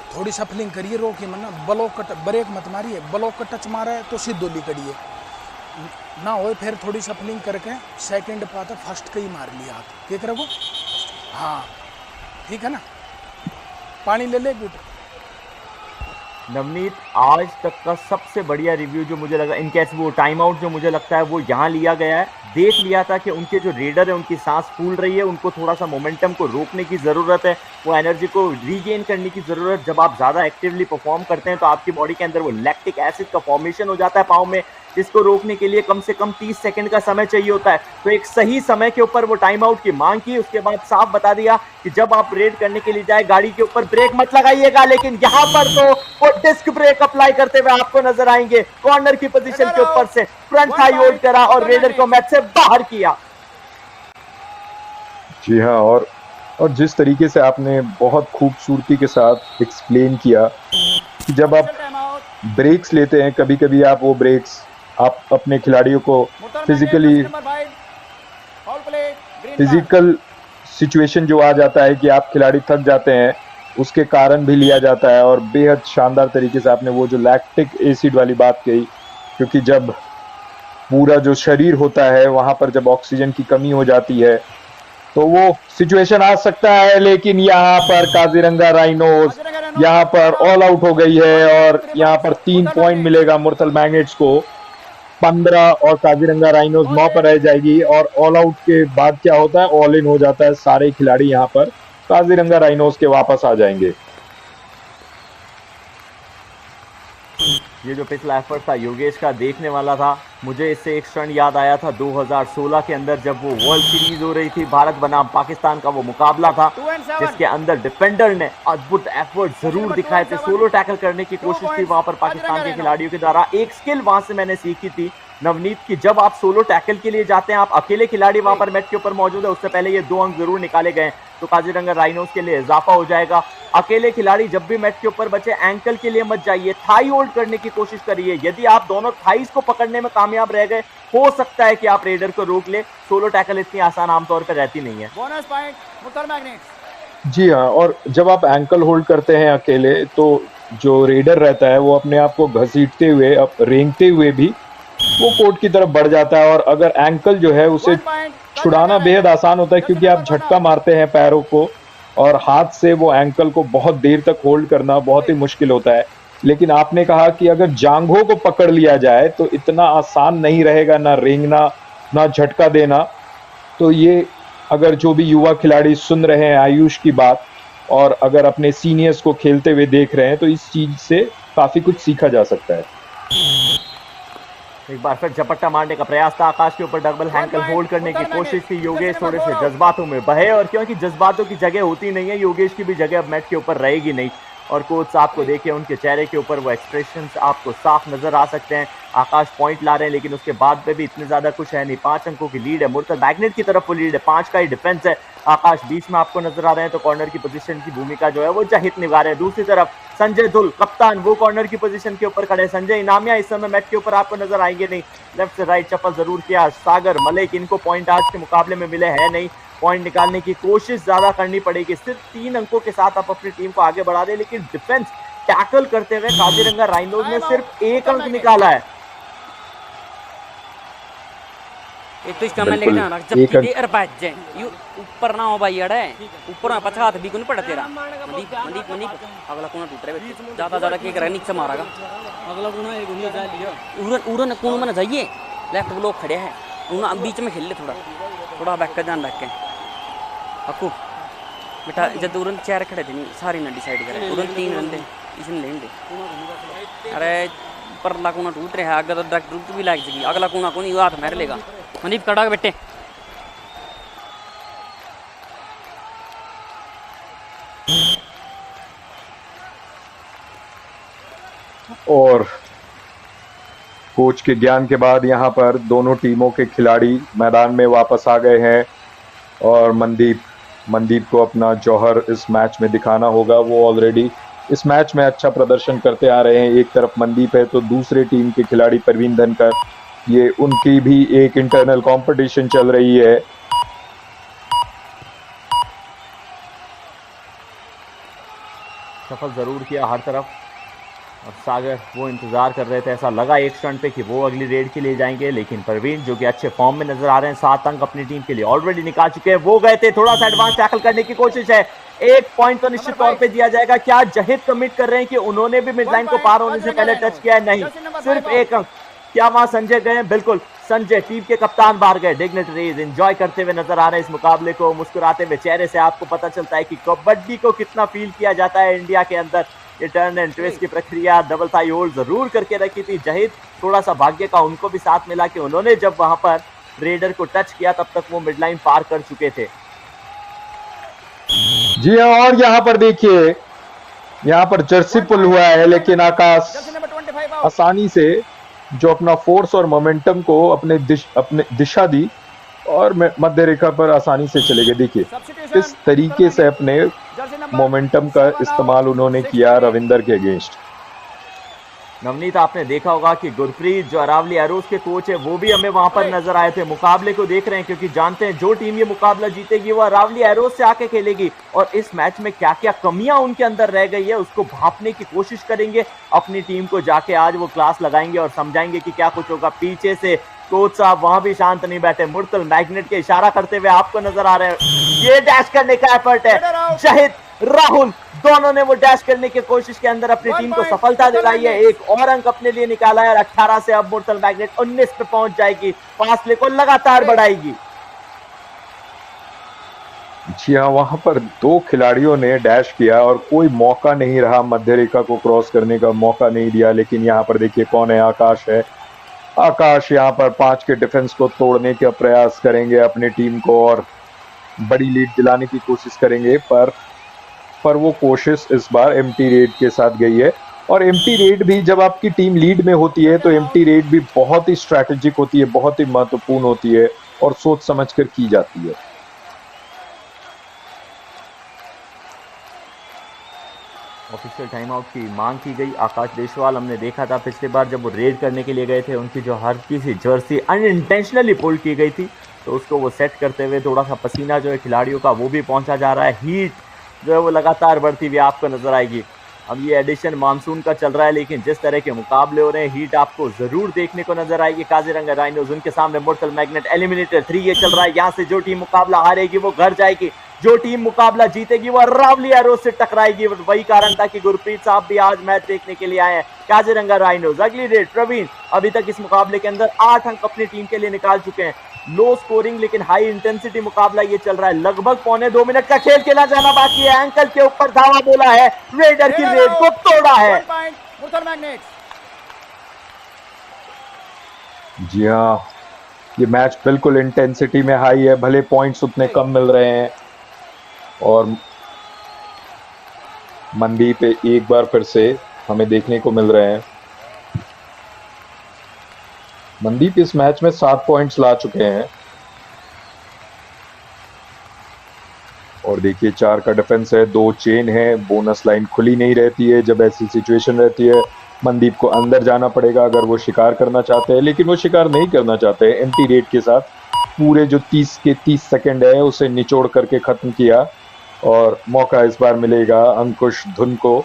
थोड़ी सफलिंग करिए, रोकी मना ब्लॉक कट ब्रेक मत मारिए, ब्लॉक का टच मारा है तो सीधो ली करिए ना हो, फिर थोड़ी सफलिंग करके सेकंड पाता फर्स्ट का ही मार लिया आप क्या करोगे। हाँ ठीक है ना, पानी ले ले बेटा। नवनीत, आज तक का सबसे बढ़िया रिव्यू जो मुझे लगा, इनकेस वो टाइम आउट जो मुझे लगता है वो यहाँ लिया गया है। देख लिया था कि उनके जो रेडर है उनकी सांस फूल रही है, उनको थोड़ा सा मोमेंटम को रोकने की ज़रूरत है, वो एनर्जी को रीगेन करने की ज़रूरत। जब आप ज़्यादा एक्टिवली परफॉर्म करते हैं तो आपकी बॉडी के अंदर वो लैक्टिक एसिड का फॉर्मेशन हो जाता है पाँव में, जिसको रोकने के लिए कम से कम 30 सेकंड का समय चाहिए होता है। तो एक सही समय के ऊपर वो टाइम आउट की मांग की, उसके बाद साफ बता दिया कि जब आप रेड करने के लिए जाए गाड़ी के ऊपर ब्रेक मत लगाइएगा। लेकिन यहाँ पर तो वो डिस्क ब्रेक अप्लाई करते हुए आपको नजर आएंगे। कॉर्नर की पोजीशन के ऊपर से फ्रंट थाई होल्ड करा और रेडर को मैच से बाहर किया। जी हाँ, और जिस तरीके से आपने बहुत खूबसूरती के साथ एक्सप्लेन किया कि जब आप ब्रेक्स लेते हैं, कभी कभी आप वो ब्रेक्स आप अपने खिलाड़ियों को फिजिकल सिचुएशन जो आ जाता है कि आप खिलाड़ी थक जाते हैं, उसके कारण भी लिया जाता है। और बेहद शानदार तरीके से आपने वो जो लैक्टिक एसिड वाली बात कही, क्योंकि जब पूरा जो शरीर होता है वहां पर जब ऑक्सीजन की कमी हो जाती है तो वो सिचुएशन आ सकता है। लेकिन यहाँ पर काजीरंगा राइनोस यहाँ पर ऑल आउट हो गई है और यहाँ पर 3 पॉइंट मिलेगा मुरथल मैग्नेट्स को, 15 और काजीरंगा राइनोस 9 पर रह जाएगी। और ऑल आउट के बाद क्या होता है, ऑल इन हो जाता है, सारे खिलाड़ी यहाँ पर काजीरंगा राइनोस के वापस आ जाएंगे। ये जो पिछला एफर्ट था योगेश का देखने वाला था। मुझे इससे एक क्षण याद आया था 2016 के अंदर जब वो वर्ल्ड सीरीज हो रही थी, भारत बनाम पाकिस्तान का वो मुकाबला था जिसके अंदर डिफेंडर ने अद्भुत एफर्ट जरूर दिखाए थे, सोलो टैकल करने की कोशिश थी वहां पर पाकिस्तान के खिलाड़ियों के द्वारा। एक स्किल वहां से मैंने सीखी थी नवनीत की, जब आप सोलो टैकल के लिए जाते हैं, आप अकेले खिलाड़ी वहां पर मैच के ऊपर मौजूद है, उससे पहले ये 2 अंक जरूर निकाले गए तो काजीरंगा राइनोस के लिए इजाफा हो जाएगा। अकेले खिलाड़ी जब भी मैच के ऊपर बचे, एंकल के लिए मत जाइए, थाई होल्ड करने की कोशिश करिए। यदि आप दोनों थाइस को पकड़ने में कामयाब रह गए, हो सकता है कि आप रेडर को रोक ले। सोलो टैकल इतनी आसान आमतौर पर रहती नहीं है। Bonus point Murthal magnets. जी हाँ, और जब आप एंकल होल्ड करते हैं अकेले तो जो रेडर रहता है वो अपने आप को घसीटते हुए, रेंगते हुए भी वो कोर्ट की तरफ बढ़ जाता है। और अगर एंकल जो है उसे छुड़ाना बेहद आसान होता है, क्योंकि आप झटका मारते हैं पैरों को और हाथ से वो एंकल को बहुत देर तक होल्ड करना बहुत ही मुश्किल होता है। लेकिन आपने कहा कि अगर जांघों को पकड़ लिया जाए तो इतना आसान नहीं रहेगा, ना रेंगना ना झटका देना। तो ये अगर जो भी युवा खिलाड़ी सुन रहे हैं आयुष की बात और अगर अपने सीनियर्स को खेलते हुए देख रहे हैं तो इस चीज से काफी कुछ सीखा जा सकता है। एक बार फिर झपट्टा मारने का प्रयास था, आकाश के ऊपर डबल हैंकल होल्ड करने की कोशिश थी। योगेश थोड़े से जज्बातों में बहे और क्योंकि जज्बातों की जगह होती नहीं है, योगेश की भी जगह अब मैच के ऊपर रहेगी नहीं। और कोच साहब को देखिए, उनके चेहरे के ऊपर वो एक्सप्रेशंस आपको साफ नजर आ सकते हैं। आकाश पॉइंट ला रहे हैं लेकिन उसके बाद में भी इतने ज्यादा कुछ है नहीं। 5 अंकों की लीड है, मुरथल मैग्नेट की तरफ वो लीड है, 5 का ही डिफेंस है। आकाश बीच में आपको नजर आ रहे हैं तो कॉर्नर की पोजीशन की भूमिका जो है वो जाहिद निभा रहे हैं। दूसरी तरफ संजय धुल कप्तान, वो कॉर्नर की पोजीशन के ऊपर खड़े। संजय इनामिया इस समय मैच के ऊपर आपको नजर आएंगे नहीं, लेफ्ट से राइट चप्पल जरूर किया। सागर मलिक, इनको पॉइंट आज के मुकाबले में मिले हैं नहीं, पॉइंट निकालने की कोशिश ज्यादा करनी पड़ेगी। सिर्फ 3 अंकों के साथ आप अपनी टीम को आगे बढ़ा दें, लेकिन डिफेंस टैकल करते हुए काजीरंगा राइनोज ने सिर्फ 1 अंक निकाला है। एक तो इसका मैं लेके जाना जब की देर बैठ जाए, यू ऊपर ना हो भाई अड़े, ऊपर ना पछा हाथ भी को नहीं पड़ा तेरा। मंदीप मंदीप मंदीप अगला कोना टूट रहा है, ज्यादा ज्यादा के करे नीचे मारेगा अगला कोना। एक उन्हें जा लिया उरन उरन कोन में जाइए, लेफ्ट लोग खड़े हैं, उन बीच में खेल ले, थोड़ा थोड़ा बैक का ध्यान रख के। अकू बेटा जब उरन 4 खड़े थे नहीं, सारी ना डिसाइड करे, उरन 3 रन दे इसने लेन दे। अरे परला कोना टूट रहा है, अगर डायरेक्ट रूट भी लाग जाएगी, अगला कोना कोनी हाथ मार लेगा। मनदीप कड़ा बेटे और कोच के ज्ञान के बाद यहाँ पर दोनों टीमों के खिलाड़ी मैदान में वापस आ गए हैं और मनदीप को अपना जौहर इस मैच में दिखाना होगा। वो ऑलरेडी इस मैच में अच्छा प्रदर्शन करते आ रहे हैं। एक तरफ मनदीप है तो दूसरे टीम के खिलाड़ी परवीन धनकर, ये उनकी भी एक इंटरनल कंपटीशन चल रही है। सफल जरूर किया हर तरफ और सागर वो इंतजार कर रहे थे, ऐसा लगा एक क्षण पे कि वो अगली रेड के लिए जाएंगे, लेकिन परवीन जो कि अच्छे फॉर्म में नजर आ रहे हैं, 7 अंक अपनी टीम के लिए ऑलरेडी निकाल चुके हैं। वो गए थे, थोड़ा सा एडवांस टैकल करने की कोशिश है, 1 पॉइंट तो निश्चित तौर पे दिया जाएगा। क्या जहिद कमिट कर रहे हैं कि उन्होंने भी मिड लाइन को पार होने से पहले टच किया है? नहीं, सिर्फ 1 अंक। क्या वहां संजय गए? बिल्कुल, संजय टीम के कप्तान बाहर गए। डिग्निटरीज एंजॉय करते हुए नजर आ रहे हैं इस मुकाबले को, मुस्कुराते हुए चेहरे से आपको पता चलता है कि कबड्डी को कितना फील किया जाता है इंडिया के अंदर। ये टर्न एंड ट्विस्ट की प्रक्रिया डबल थाई होल्ड जरूर करके रखी थी जहिद। थोड़ा सा भाग्य का उनको भी साथ मिला कि उन्होंने जब वहां पर रेडर को टच किया तब तक वो मिड लाइन पार कर चुके थे। जी हाँ, और यहाँ पर देखिए, यहाँ पर जर्सी पुल हुआ है, लेकिन आकाश जर्सी नंबर 25 आउट। आसानी से जो अपना फोर्स और मोमेंटम को अपने दिशा दी और मध्य रेखा पर आसानी से चले गए। देखिए किस तरीके से अपने जर्सी नंबर मोमेंटम का 7 इस्तेमाल उन्होंने आउट, किया 68। रविंदर के अगेंस्ट। नवनीत, आपने देखा होगा कि गुरप्रीत जो अरावली एरोज के कोच है वो भी हमें वहां पर नजर आए थे। मुकाबले को देख रहे हैं क्योंकि जानते हैं जो टीम ये मुकाबला जीतेगी वो अरावली एरोज से आके खेलेगी और इस मैच में क्या क्या कमियां उनके अंदर रह गई है उसको भांपने की कोशिश करेंगे। अपनी टीम को जाके आज वो क्लास लगाएंगे और समझाएंगे कि क्या कुछ होगा। पीछे से कोच साहब वहां भी शांत नहीं बैठे, मुर्तल मैग्नेट के इशारा करते हुए आपको नजर आ रहे हैं। ये डैश करने का एफर्ट है, जहिद राहुल दोनों ने वो डैश करने की कोशिश के अंदर अपनी टीम को सफलता दिलाई है। एक और अंक अपने लिए निकाला है और 18 से अब मुर्तल मैग्नेट 19 पे पहुंच जाएगी, फासले को लगातार बढ़ाएगी। जी हाँ, वहां पर 2 खिलाड़ियों ने डैश किया और कोई मौका नहीं रहा, मध्य रेखा को क्रॉस करने का मौका नहीं दिया। लेकिन यहाँ पर देखिए कौन है, आकाश है। आकाश यहाँ पर 5 के डिफेंस को तोड़ने का प्रयास करेंगे, अपनी टीम को और बड़ी लीड दिलाने की कोशिश करेंगे, पर वो कोशिश इस बार एम्प्टी रेड के साथ गई है। और एम्प्टी रेड भी जब आपकी टीम लीड में होती है तो एम्प्टी रेड भी बहुत ही स्ट्रैटेजिक होती है, बहुत ही महत्वपूर्ण होती है और सोच समझकर की जाती है। ऑफिशियल टाइम आउट की मांग की गई। आकाश देशवाल हमने देखा था पिछली बार जब वो रेड करने के लिए गए थे, उनकी जो हर किसी जर्सी अनइंटेंशनली पुल की गई थी तो उसको वो सेट करते हुए थोड़ा सा पसीना जो है खिलाड़ियों का वो भी पहुंचा जा रहा है। हीट जो है वो लगातार बढ़ती हुई आपको नजर आएगी। अब ये एडिशन मानसून का चल रहा है लेकिन जिस तरह के मुकाबले हो रहे हैं हीट आपको जरूर देखने को नजर आएगी। काजीरंगा राइनोज उनके सामने मुर्तल मैग्नेट, एलिमिनेटर 3 ये चल रहा है। यहाँ से जो टीम मुकाबला हारेगी वो घर जाएगी, जो टीम मुकाबला जीतेगी वो अरावली एरोज से टकराएगी। वही कारण था कि गुरप्रीत साहब भी आज मैच देखने के लिए आए हैं। काजीरंगा राइनोज अगली रेड प्रवीण अभी तक इस मुकाबले के अंदर 8 अंक अपनी टीम के लिए निकाल चुके हैं। लो स्कोरिंग लेकिन हाई इंटेंसिटी मुकाबला ये चल रहा है। लगभग पौने 2 मिनट का खेल खेला जाना बाकी है। एंकल के ऊपर धावा बोला है, रेडर की रेड को तोड़ा है। मुर्तल मैग्नेट। जी हाँ, ये मैच बिल्कुल इंटेंसिटी में हाई है, भले पॉइंट्स उतने कम मिल रहे हैं। और मनदीप एक बार फिर से हमें देखने को मिल रहे हैं। मनदीप इस मैच में 7 पॉइंट्स ला चुके हैं और देखिए 4 का डिफेंस है, 2 चेन है, बोनस लाइन खुली नहीं रहती है। जब ऐसी सिचुएशन रहती है मनदीप को अंदर जाना पड़ेगा अगर वो शिकार करना चाहते हैं, लेकिन वो शिकार नहीं करना चाहते हैं। एम्प्टी रेड के साथ पूरे जो 30 के 30 सेकंड है उसे निचोड़ करके खत्म किया और मौका इस बार मिलेगा अंकुश धुन को।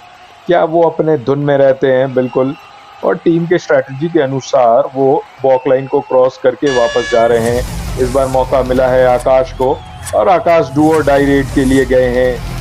क्या वो अपने धुन में रहते हैं? बिल्कुल, और टीम के स्ट्रैटेजी के अनुसार वो वॉक लाइन को क्रॉस करके वापस जा रहे हैं। इस बार मौका मिला है आकाश को और आकाश डू और डाई रेड के लिए गए हैं।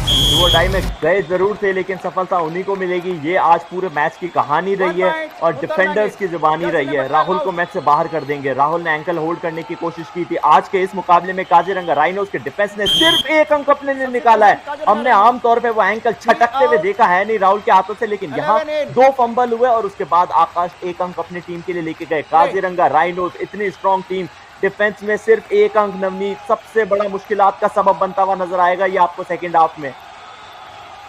डू और डाई में गए जरूर थे लेकिन सफलता उन्हीं को मिलेगी। ये आज पूरे मैच की कहानी रही है और डिफेंडर्स की जुबानी रही है। राहुल को मैच से बाहर कर देंगे। राहुल ने एंकल होल्ड करने की कोशिश की थी। आज के इस मुकाबले में काजीरंगा राइनोज के डिफेंस ने सिर्फ 1 अंक अपने लिए निकाला है। हमने आमतौर पे वो एंकल छटकते हुए देखा है नहीं राहुल के हाथों से, लेकिन यहाँ 2 फंबल हुए और उसके बाद आकाश 1 अंक अपनी टीम के लिए लेके गए। काजीरंगा राइनोज इतनी स्ट्रॉन्ग टीम, डिफेंस में सिर्फ 1 अंक नवनीत सबसे बड़ा मुश्किलात का सबब बनता हुआ नजर आएगा ये आपको सेकेंड हाफ में।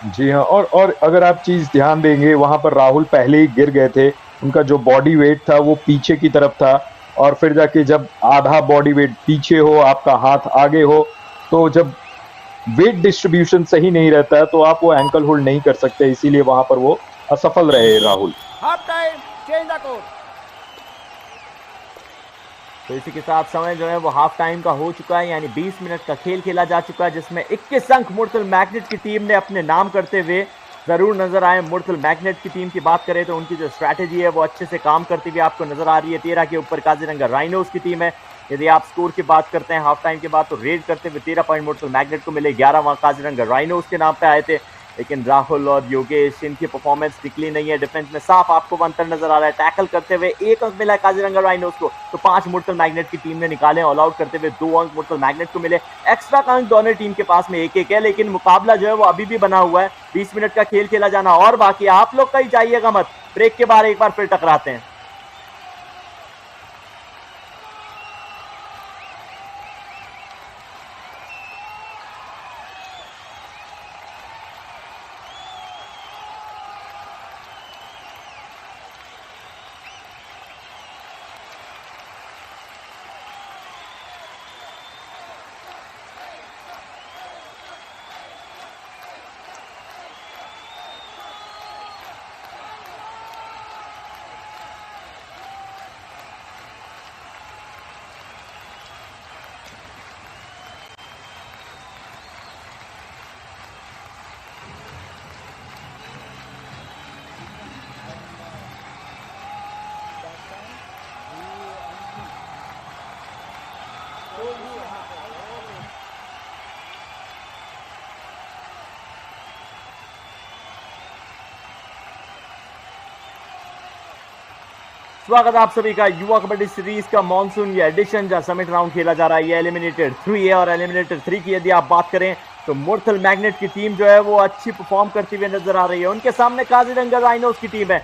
जी हाँ, और अगर आप चीज ध्यान देंगे वहां पर राहुल पहले ही गिर गए थे। उनका जो बॉडी वेट था वो पीछे की तरफ था और फिर जाके जब आधा बॉडी वेट पीछे हो, आपका हाथ आगे हो, तो जब वेट डिस्ट्रीब्यूशन सही नहीं रहता है तो आप वो एंकल होल्ड नहीं कर सकते, इसीलिए वहां पर वो असफल रहे Rahul. Half time, change the court. तो इसी के साथ समय जो है वो हाफ टाइम का हो चुका है, यानी 20 मिनट का खेल खेला जा चुका है जिसमें 21 अंक मुर्तल मैग्नेट की टीम ने अपने नाम करते हुए जरूर नजर आए। मुर्तल मैग्नेट की टीम की बात करें तो उनकी जो स्ट्रैटेजी है वो अच्छे से काम करती हुई आपको नजर आ रही है। 13 के ऊपर काजीरंगा राइनोज की टीम है। यदि आप स्कोर की बात करते हैं हाफ टाइम के बाद तो रेड करते हुए 13 पॉइंट मुर्तल मैग्नेट को मिले, 11 वहां काजीरंगा राइनोज के नाम पे आए थे। लेकिन राहुल और योगेश इनकी परफॉर्मेंस निकली नहीं है। डिफेंस में साफ आपको अंतर नजर आ रहा है। टैकल करते हुए 1 अंक मिला है काजीरंगा राइनोस को, तो 5 मुर्तल मैग्नेट की टीम ने निकाले। ऑल आउट करते हुए 2 अंक मुर्तल मैग्नेट को मिले। एक्स्ट्रा का अंक दोनों टीम के पास में 1-1 है, लेकिन मुकाबला जो है वो अभी भी बना हुआ है। 20 मिनट का खेल खेला जाना और बाकी। आप लोग कहीं जाइएगा मत, ब्रेक के बाद एक बार फिर टकराते हैं। स्वागत है आप सभी का युवा कबड्डी सीरीज का मॉनसून ये एडिशन, जहां समिट राउंड खेला जा रहा है। ये एलिमिनेटेड 3 है और एलिमिनेटेड 3 की यदि आप बात करें तो मुर्तल मैग्नेट की टीम जो है वो अच्छी परफॉर्म करती हुई नजर आ रही है। उनके सामने काजीरंगा राइनोस की टीम है।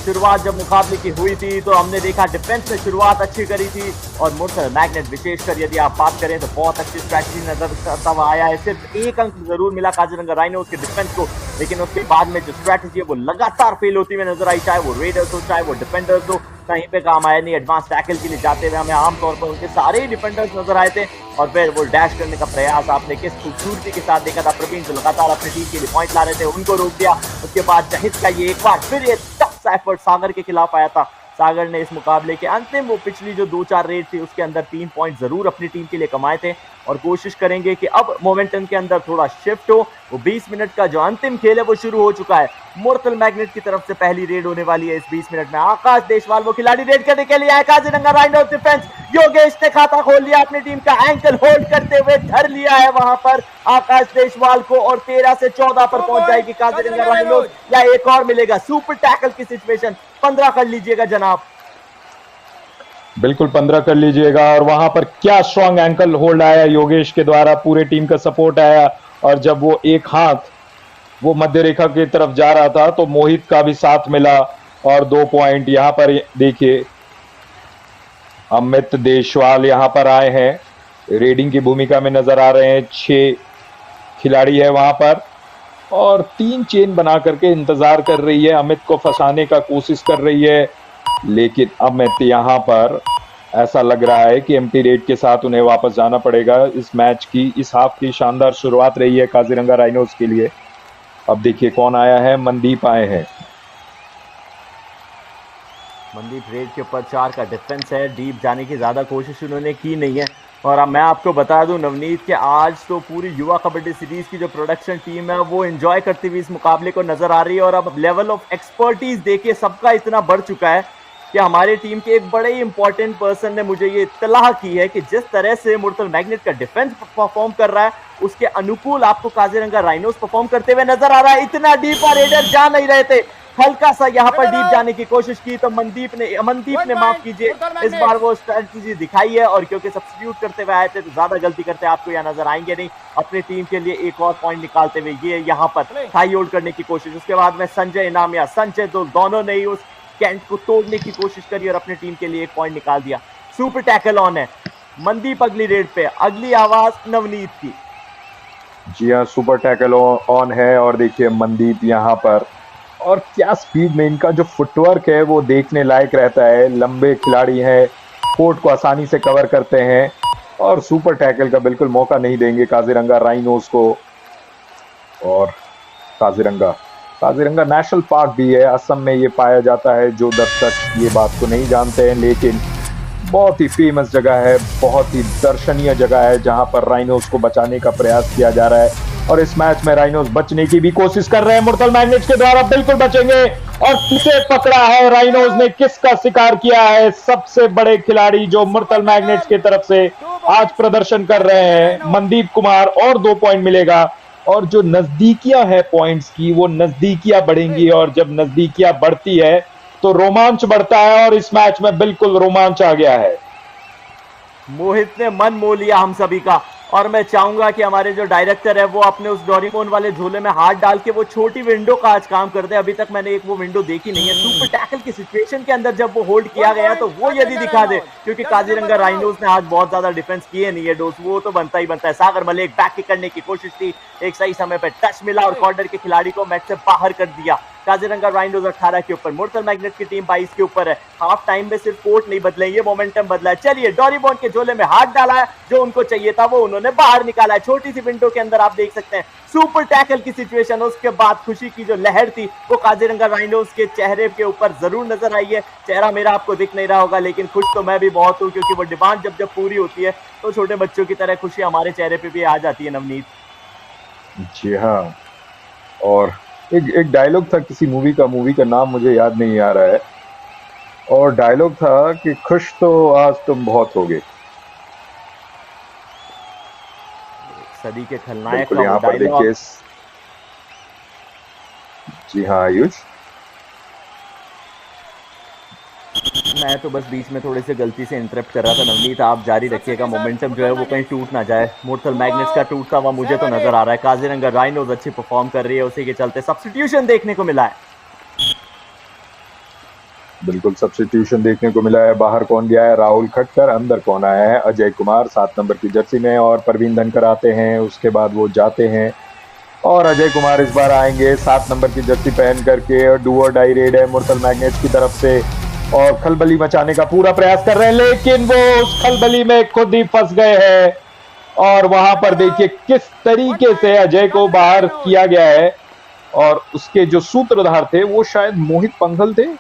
शुरुआत जब मुकाबले की हुई थी तो हमने देखा डिफेंस में शुरुआत अच्छी करी थी और मुर्तल मैग्नेट विशेषकर यदि आप बात करें तो बहुत अच्छी स्ट्रैटेजी नजर करता हुआ आया है। सिर्फ 1 अंक जरूर मिला काजीरंगा राइनोस के डिफेंस को, लेकिन उसके बाद में जो स्ट्रैटेजी है वो लगातार फेल होती हुई नजर आई, चाहे वो रेडर्स हो चाहे वो डिफेंडर्स हो, कहीं पे काम आया नहीं। एडवांस टैकल के लिए जाते हुए हमें आमतौर पर उनके सारे ही डिफेंडर्स नजर आए थे और फिर वो डैश करने का प्रयास आपने किस खूबसूरती के साथ देखा था। प्रवीण जो लगातार अपनी टीम के लिए पॉइंट ला रहे थे उनको रोक दिया। उसके बाद जहिद का ये एक बार फिर ये टफ सा एफर्ट सागर के खिलाफ आया था। सागर ने इस मुकाबले के अंतिम वो पिछली जो 2-4 रेड थी उसके अंदर 3 पॉइंट जरूर अपनी टीम के लिए कमाए थे और कोशिश करेंगे कि अब मोमेंटम के अंदर थोड़ा शिफ्ट हो। वो 20 मिनट का जो अंतिम खेल है वो शुरू हो चुका है। मुर्तल मैग्नेट की तरफ से पहली रेड होने वाली है इस 20 मिनट में। आकाश देशवाल वो खिलाड़ी रेड करने के लिए आए। काजीरंगा राइनोस डिफेंस, योगेश ने खाता खोल लिया अपनी टीम का, एंकल होल्ड करते हुए धर लिया है वहां पर आकाश देशवाल को और 13 से 14 पर पहुंच जाएगी काजीरंगा राइनोस, या एक और मिलेगा। सुपर टैकल की सिचुएशन, 15 कर लीजिएगा जनाब। बिल्कुल 15 कर लीजिएगा। और वहां पर क्या स्ट्रॉन्ग एंकल होल्ड आया योगेश के द्वारा, पूरे टीम का सपोर्ट आया और जब वो एक हाथ वो मध्य रेखा की तरफ जा रहा था तो मोहित का भी साथ मिला और 2 पॉइंट यहां पर देखिए अमित देशवाल यहां पर आए हैं, रेडिंग की भूमिका में नजर आ रहे हैं। 6 खिलाड़ी है वहां पर और 3 चेन बना करके इंतजार कर रही है, अमित को फंसाने का कोशिश कर रही है, लेकिन अमित यहां पर ऐसा लग रहा है कि एम्प्टी रेड के साथ उन्हें वापस जाना पड़ेगा। इस मैच की इस हाफ की शानदार शुरुआत रही है काजीरंगा राइनोस के लिए। अब देखिए कौन आया है, मनदीप आए हैं। मनदीप रेड के ऊपर 4 का डिफेंस है, डीप जाने की ज्यादा कोशिश उन्होंने की नहीं है। और अब मैं आपको बता दूं नवनीत कि आज तो पूरी युवा कबड्डी सीरीज की जो प्रोडक्शन टीम है वो एंजॉय करती हुई इस मुकाबले को नजर आ रही है। और अब लेवल ऑफ एक्सपर्टीज देखिए सबका इतना बढ़ चुका है कि हमारी टीम के एक बड़े ही इंपॉर्टेंट पर्सन ने मुझे ये इत्तलाह की है कि जिस तरह से मुर्तल मैग्नेट का डिफेंस परफॉर्म कर रहा है उसके अनुकूल आपको काजीरंगा राइनोस परफॉर्म करते हुए नजर आ रहा है। इतना डीप और रेडर जा नहीं रहे थे, हल्का सा यहाँ पर डीप जाने की कोशिश की तो मनदीप ने माफ कीजिए इस बार वो स्ट्रेटजी दिखाई है और क्योंकि सब्स्टिट्यूट करते हुए आए थे तो ज्यादा गलती करते आपको यहाँ नजर आएंगे नहीं। अपनी टीम के लिए एक और पॉइंट निकालते हुए ये यहाँ पर थाई होल्ड करने की कोशिश। उसके बाद में संजय इनामिया संजय दोनों ने ही उस कैंट को तोड़ने की कोशिश करी और अपनी टीम के लिए 1 पॉइंट निकाल दिया। सुपर टैकल ऑन है, मनदीप अगली रेड पे, अगली आवाज नवनीत की। जी हाँ, सुपर टैकल ऑन है और देखिए मनदीप यहाँ पर, और क्या स्पीड में इनका जो फुटवर्क है वो देखने लायक रहता है। लंबे खिलाड़ी हैं, कोर्ट को आसानी से कवर करते हैं और सुपर टैकल का बिल्कुल मौका नहीं देंगे काजीरंगा राइनोस को। और काजीरंगा नेशनल पार्क भी है, असम में ये पाया जाता है। जो दर्शक ये बात को नहीं जानते हैं, लेकिन बहुत ही फेमस जगह है, बहुत ही दर्शनीय जगह है जहां पर राइनोस को बचाने का प्रयास किया जा रहा है। और इस मैच में राइनोस बचने की भी कोशिश कर रहे हैं मुर्तल मैग्नेट्स के द्वारा, बिल्कुल बचेंगे। और किसे पकड़ा है राइनोस ने, किसका शिकार किया है? सबसे बड़े खिलाड़ी जो मुर्तल मैग्नेट्स की तरफ से आज प्रदर्शन कर रहे हैं, मनदीप कुमार, और 2 पॉइंट मिलेगा और जो नजदीकियां है पॉइंट्स की, वो नजदीकियां बढ़ेंगी, और जब नजदीकियां बढ़ती है तो रोमांच बढ़ता है, और इस मैच में बिल्कुल रोमांच आ गया है। मोहित ने मन मोह लिया हम सभी का, और मैं चाहूंगा कि हमारे जो डायरेक्टर है वो अपने उस डोरेमोन वाले झोले में हाथ डाल के वो छोटी विंडो का आज काम कर दे। अभी तक मैंने एक वो विंडो देखी नहीं है। सुपर टैकल की सिचुएशन के अंदर जब वो होल्ड किया गया तो वो यदि दिखा दे, क्योंकि काजीरंगा राइनोज ने आज बहुत ज्यादा डिफेंस किए नहीं है दोस्त, वो तो बनता ही बनता है। सागर मलिक बैक किक करने की कोशिश की, एक सही समय पर टच मिला और कॉर्नर के खिलाड़ी को मैच से बाहर कर दिया। काजीरंगा राइनोज 18 के ऊपर, मुर्तल मैग्नेट की टीम 22 के ऊपर है। हाफ टाइम में सिर्फ कोर्ट नहीं बदले, ये मोमेंटम बदला है। चलिए, डोरेमोन के झोले में हाथ डाला है, जो उनको चाहिए था वो उन्होंने बाहर निकाला है। छोटी सी विंडो के अंदर आप देख सकते हैं सुपर टैकल की सिचुएशन। उसके बाद खुशी की जो लहर थी वो काजीरंगा राइनोज के चेहरे के ऊपर जरूर नजर आई है। चेहरा मेरा आपको दिख नहीं रहा होगा, लेकिन खुश तो मैं भी बहुत हूं, क्योंकि वो डिमांड जब पूरी होती है तो छोटे बच्चों की तरह खुशी हमारे चेहरे पे भी आ जाती है। नवनीत जी हाँ, और एक डायलॉग था किसी मूवी का नाम मुझे याद नहीं आ रहा है, और डायलॉग था कि खुश तो आज तुम बहुत होगे। सदी के खलनायक बिल्कुल, का यहाँ वो पर डायलॉग। देखिए। जी हाँ आयुष, मैं तो बस बीच में थोड़े से गलती से इंटरप्ट कर रहा था। नवनीत आप जारी रखिएगा, मोमेंटम जो है वो कहीं टूट ना जाए। मुर्तल मैग्नेट्स का टूटता हुआ मुझे तो नजर आ रहा है। काजीरंगा राइनोज अच्छी परफॉर्म कर रही है, उसी के चलते सब्स्टिट्यूशन देखने को मिला है। बिल्कुल सब्स्टिट्यूशन देखने को मिला है। बाहर कौन गया है? राहुल खट्टर। अंदर कौन आया है? अजय कुमार 7 नंबर की जर्सी में, और परवीन धनकर आते हैं, उसके बाद वो जाते हैं, और अजय कुमार इस बार आएंगे 7 नंबर की जर्सी पहन करके। और डू और डाई रेड है मुर्तल मैग्नेट्स की तरफ से, और खलबली मचाने का पूरा प्रयास कर रहे हैं, लेकिन वो उस खलबली में खुद ही फंस गए हैं। और वहां पर देखिए किस तरीके से अजय को बाहर किया गया है, और उसके जो सूत्रधार थे वो शायद मोहित पंघल थे।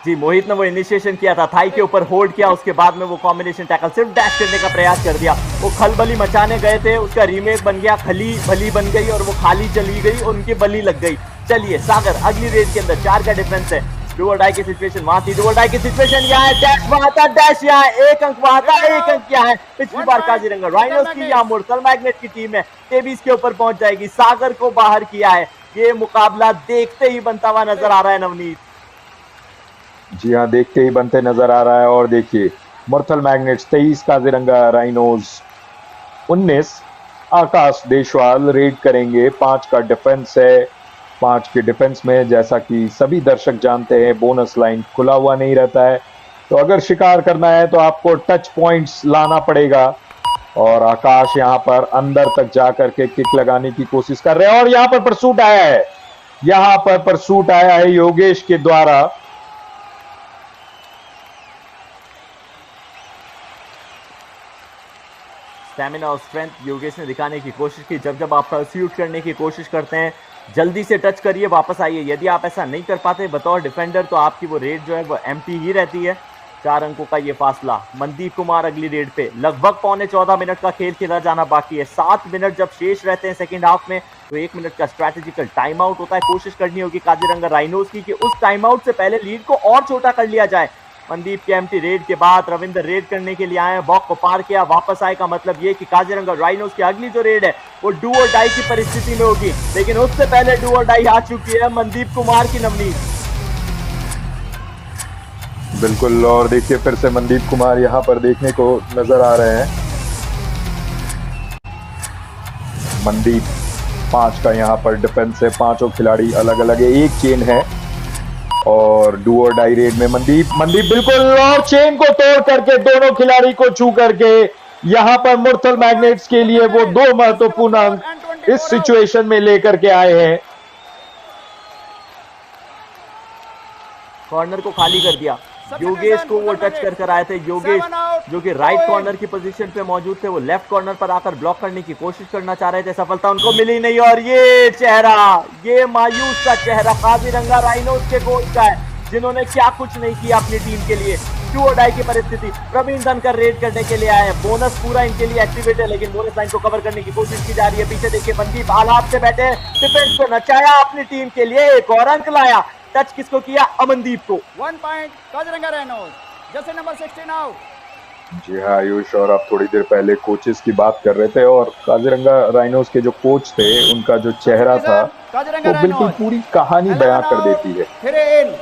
जी, मोहित ने वो इनिशिएशन किया था, थाई के ऊपर होल्ड किया, उसके बाद में वो कॉम्बिनेशन टैकल सिर्फ डैश करने का प्रयास कर दिया। वो खलबली मचाने गए थे, उसका रीमेक बन गया, खली भली बन गई, और वो खाली चली गई, उनकी बली लग गई। चलिए, सागर अगली रेस के अंदर 4 का डिफरेंस है। डू और डाई की सिचुएशन वहां थी, डू और डाई की सिचुएशन यहाँ है, डैश वहां था, डैश यहाँ है, 1 अंक वहां था, 1 अंक यहाँ है। पिछली बार काजीरंगा राइनोज की, यहाँ मुर्तल मैग्नेट की टीम है 23 के ऊपर पहुंच जाएगी। सागर को बाहर किया है। ये मुकाबला देखते ही बनता हुआ नजर आ रहा है नवनीत। जी हाँ, देखते ही बनते नजर आ रहा है। और देखिए, मुर्तल मैग्नेट्स 23, काजीरंगा राइनोज 19। आकाश देशवाल रेड करेंगे। 5 का डिफेंस है। 5 के डिफेंस में, जैसा कि सभी दर्शक जानते हैं, बोनस लाइन खुला हुआ नहीं रहता है, तो अगर शिकार करना है तो आपको टच पॉइंट्स लाना पड़ेगा। और आकाश यहाँ पर अंदर तक जाकर के किक लगाने की कोशिश कर रहे हैं, और यहाँ पर परसूट आया है। यहाँ पर परसूट आया है योगेश के द्वारा। स्टैमिना और स्ट्रेंथ योगेश ने दिखाने की कोशिश की। जब जब आप परस्यूट करने की कोशिश करते हैं, जल्दी से टच करिए, वापस आइए। यदि आप ऐसा नहीं कर पाते बतौर डिफेंडर, तो आपकी वो रेड जो है वो एम्प्टी ही रहती है। 4 अंकों का ये फासला। मनदीप कुमार अगली रेड पे। लगभग 14.25 मिनट का खेल खेला जाना बाकी है। 7 मिनट जब शेष रहते हैं सेकेंड हाफ में, तो 1 मिनट का स्ट्रैटेजिकल टाइम आउट होता है। कोशिश करनी होगी काजीरंगा राइनोज की कि उस टाइम आउट से पहले लीड को और छोटा कर लिया जाए। मनदीप के एम्प्टी रेड के बाद रविंदर रेड करने के लिए आए, बॉक को पार किया, वापस आए का मतलब ये कि काजीरंगा राइनोज की अगली जो रेड है वो डू और डाई की परिस्थिति में होगी। लेकिन उससे पहले डू और डाई आ चुकी है मनदीप कुमार की। नवनीत बिल्कुल, और देखिए फिर से मनदीप कुमार यहाँ पर देखने को नजर आ रहे हैं। मनदीप 5 का यहाँ पर डिफेंस है। 5 खिलाड़ी अलग अलग है, एक चेन है, और डू और डाई रेड में मनदीप बिल्कुल, और चेन को तोड़ करके दोनों खिलाड़ी को छू करके यहाँ पर मुर्तल मैग्नेट्स के लिए वो 2 महत्वपूर्ण अंक इस सिचुएशन में लेकर के आए हैं। कॉर्नर को खाली कर दिया। योगेश को वो टच कर आए थे। योगेश जो कि राइट कॉर्नर की पोजीशन पे मौजूद थे, वो लेफ्ट कॉर्नर पर आकर ब्लॉक करने की कोशिश करना चाह रहे थे, सफलता उनको मिली नहीं। और ये चेहरा, ये मायूस सा चेहरा काजीरंगा राइनोज के कोच का है, जिन्होंने क्या कुछ नहीं किया अपनी टीम के लिए। डू और डाई की परिस्थिति, प्रवीण धनकर रेड करने के लिए आए। बोनस पूरा इनके लिए एक्टिवेट है, लेकिन बोनस लाइन को कवर करने की कोशिश की जा रही है। पीछे देखिए मनदीप आलाप से बैठे, डिफेंस को नचाया अपनी टीम के लिए, एक और अंक लाया। टच किसको किया? अमनदीप को। 1 point Kaziranga rhinos. Jersey number 16 out. जी हाँ आयुष, और आप थोड़ी देर पहले कोचेस की बात कर रहे थे और काजीरंगा राइनोस के जो कोच थे उनका जो चेहरा था काजीरंगा वो बिल्कुल राइनोज पूरी कहानी बयां कर देती है। 3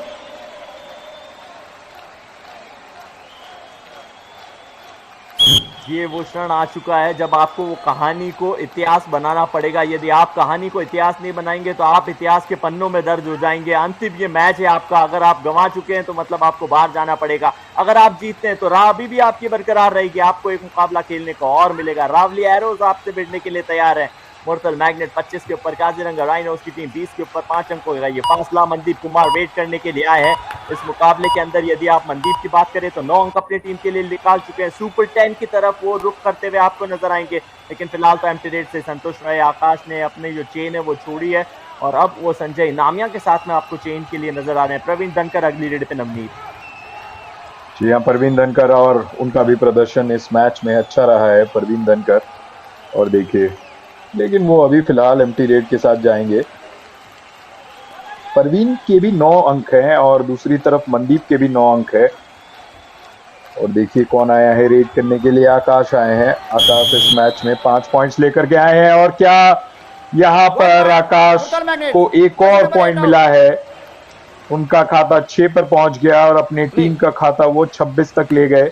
ये वो क्षण आ चुका है जब आपको वो कहानी को इतिहास बनाना पड़ेगा। यदि आप कहानी को इतिहास नहीं बनाएंगे तो आप इतिहास के पन्नों में दर्ज हो जाएंगे। अंतिम ये मैच है आपका। अगर आप गंवा चुके हैं तो मतलब आपको बाहर जाना पड़ेगा। अगर आप जीतते हैं तो राह अभी भी आपकी बरकरार रहेगी। आपको एक मुकाबला खेलने को और मिलेगा। रावली एरोज आपसे भिड़ने के लिए तैयार है। मुर्तल मैग्नेट 25 के ऊपर, काजीरंगा राइनोस की टीम 20 के ऊपर 5 अंकों का ये फासला। मनदीप कुमार वेट करने के लिए आए हैं इस मुकाबले के अंदर। यदि आप मनदीप की बात करें तो 9 अंक अपनी टीम के लिए निकाल चुके हैं। सुपर 10 की तरफ वो रुख करते हुए आपको नजर आएंगे, लेकिन फिलहाल तो एम्प्टी रेट से संतुष्ट रहे। आकाश ने अपनी जो चेन है वो छोड़ी है और अब वो संजय नामिया के साथ में आपको चेन के लिए नजर आ रहे हैं। प्रवीण धनकर अगली रेड पे नवनीत। जी हाँ, परवीन धनकर, और उनका भी प्रदर्शन इस मैच में अच्छा रहा है परवीन धनकर। और देखिए, लेकिन वो अभी फिलहाल एम्प्टी रेट के साथ जाएंगे। परवीन के भी 9 अंक हैं और दूसरी तरफ मनदीप के भी 9 अंक है। और देखिए कौन आया है रेड करने के लिए। आकाश आए हैं। आकाश इस मैच में 5 पॉइंट्स लेकर के आए हैं और क्या यहाँ पर आकाश को एक और पॉइंट मिला है। उनका खाता 6 पर पहुंच गया और अपनी टीम का खाता वो 26 तक ले गए।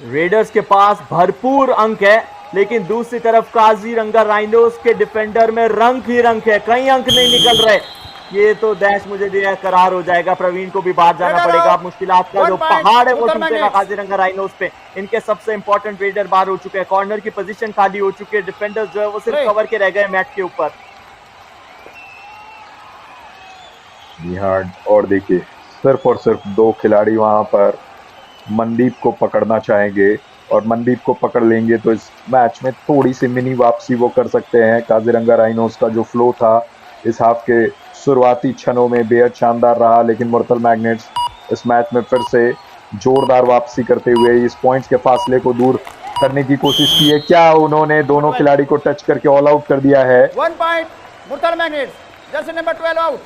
रेडर्स के पास भरपूर अंक है, लेकिन दूसरी तरफ काजीरंगा राइनोस के डिफेंडर में रंग ही रंग है। कई अंक नहीं निकल रहे। ये तो दैश मुझे दिया करार हो जाएगा। प्रवीण को भी बाहर जाना पड़ेगा। मुश्किलात का जो पहाड़ है वो टूटेगा काजीरंगा राइनोस पे। इनके सबसे इंपॉर्टेंट रेडर बाहर हो चुके हैं। कॉर्नर की पोजीशन खाली हो चुकी है। डिफेंडर्स जो है वो सिर्फ कवर के रह गए मैट के ऊपर। जी हाँ, और देखिए सिर्फ और सिर्फ 2 खिलाड़ी वहां पर मनदीप को पकड़ना चाहेंगे और मनदीप को पकड़ लेंगे तो इस मैच में थोड़ी सी मिनी वापसी वो कर सकते हैं। काजीरंगा राइनोस का जो फ्लो था इस हाफ के शुरुआती क्षणों में बेहद शानदार रहा, लेकिन मुर्तल मैग्नेट्स इस मैच में फिर से जोरदार वापसी करते हुए इस पॉइंट्स के फासले को दूर करने की कोशिश की है। क्या उन्होंने दोनों खिलाड़ी को टच करके ऑल आउट कर दिया है। 1 point Murthal magnets, jersey number 12 out.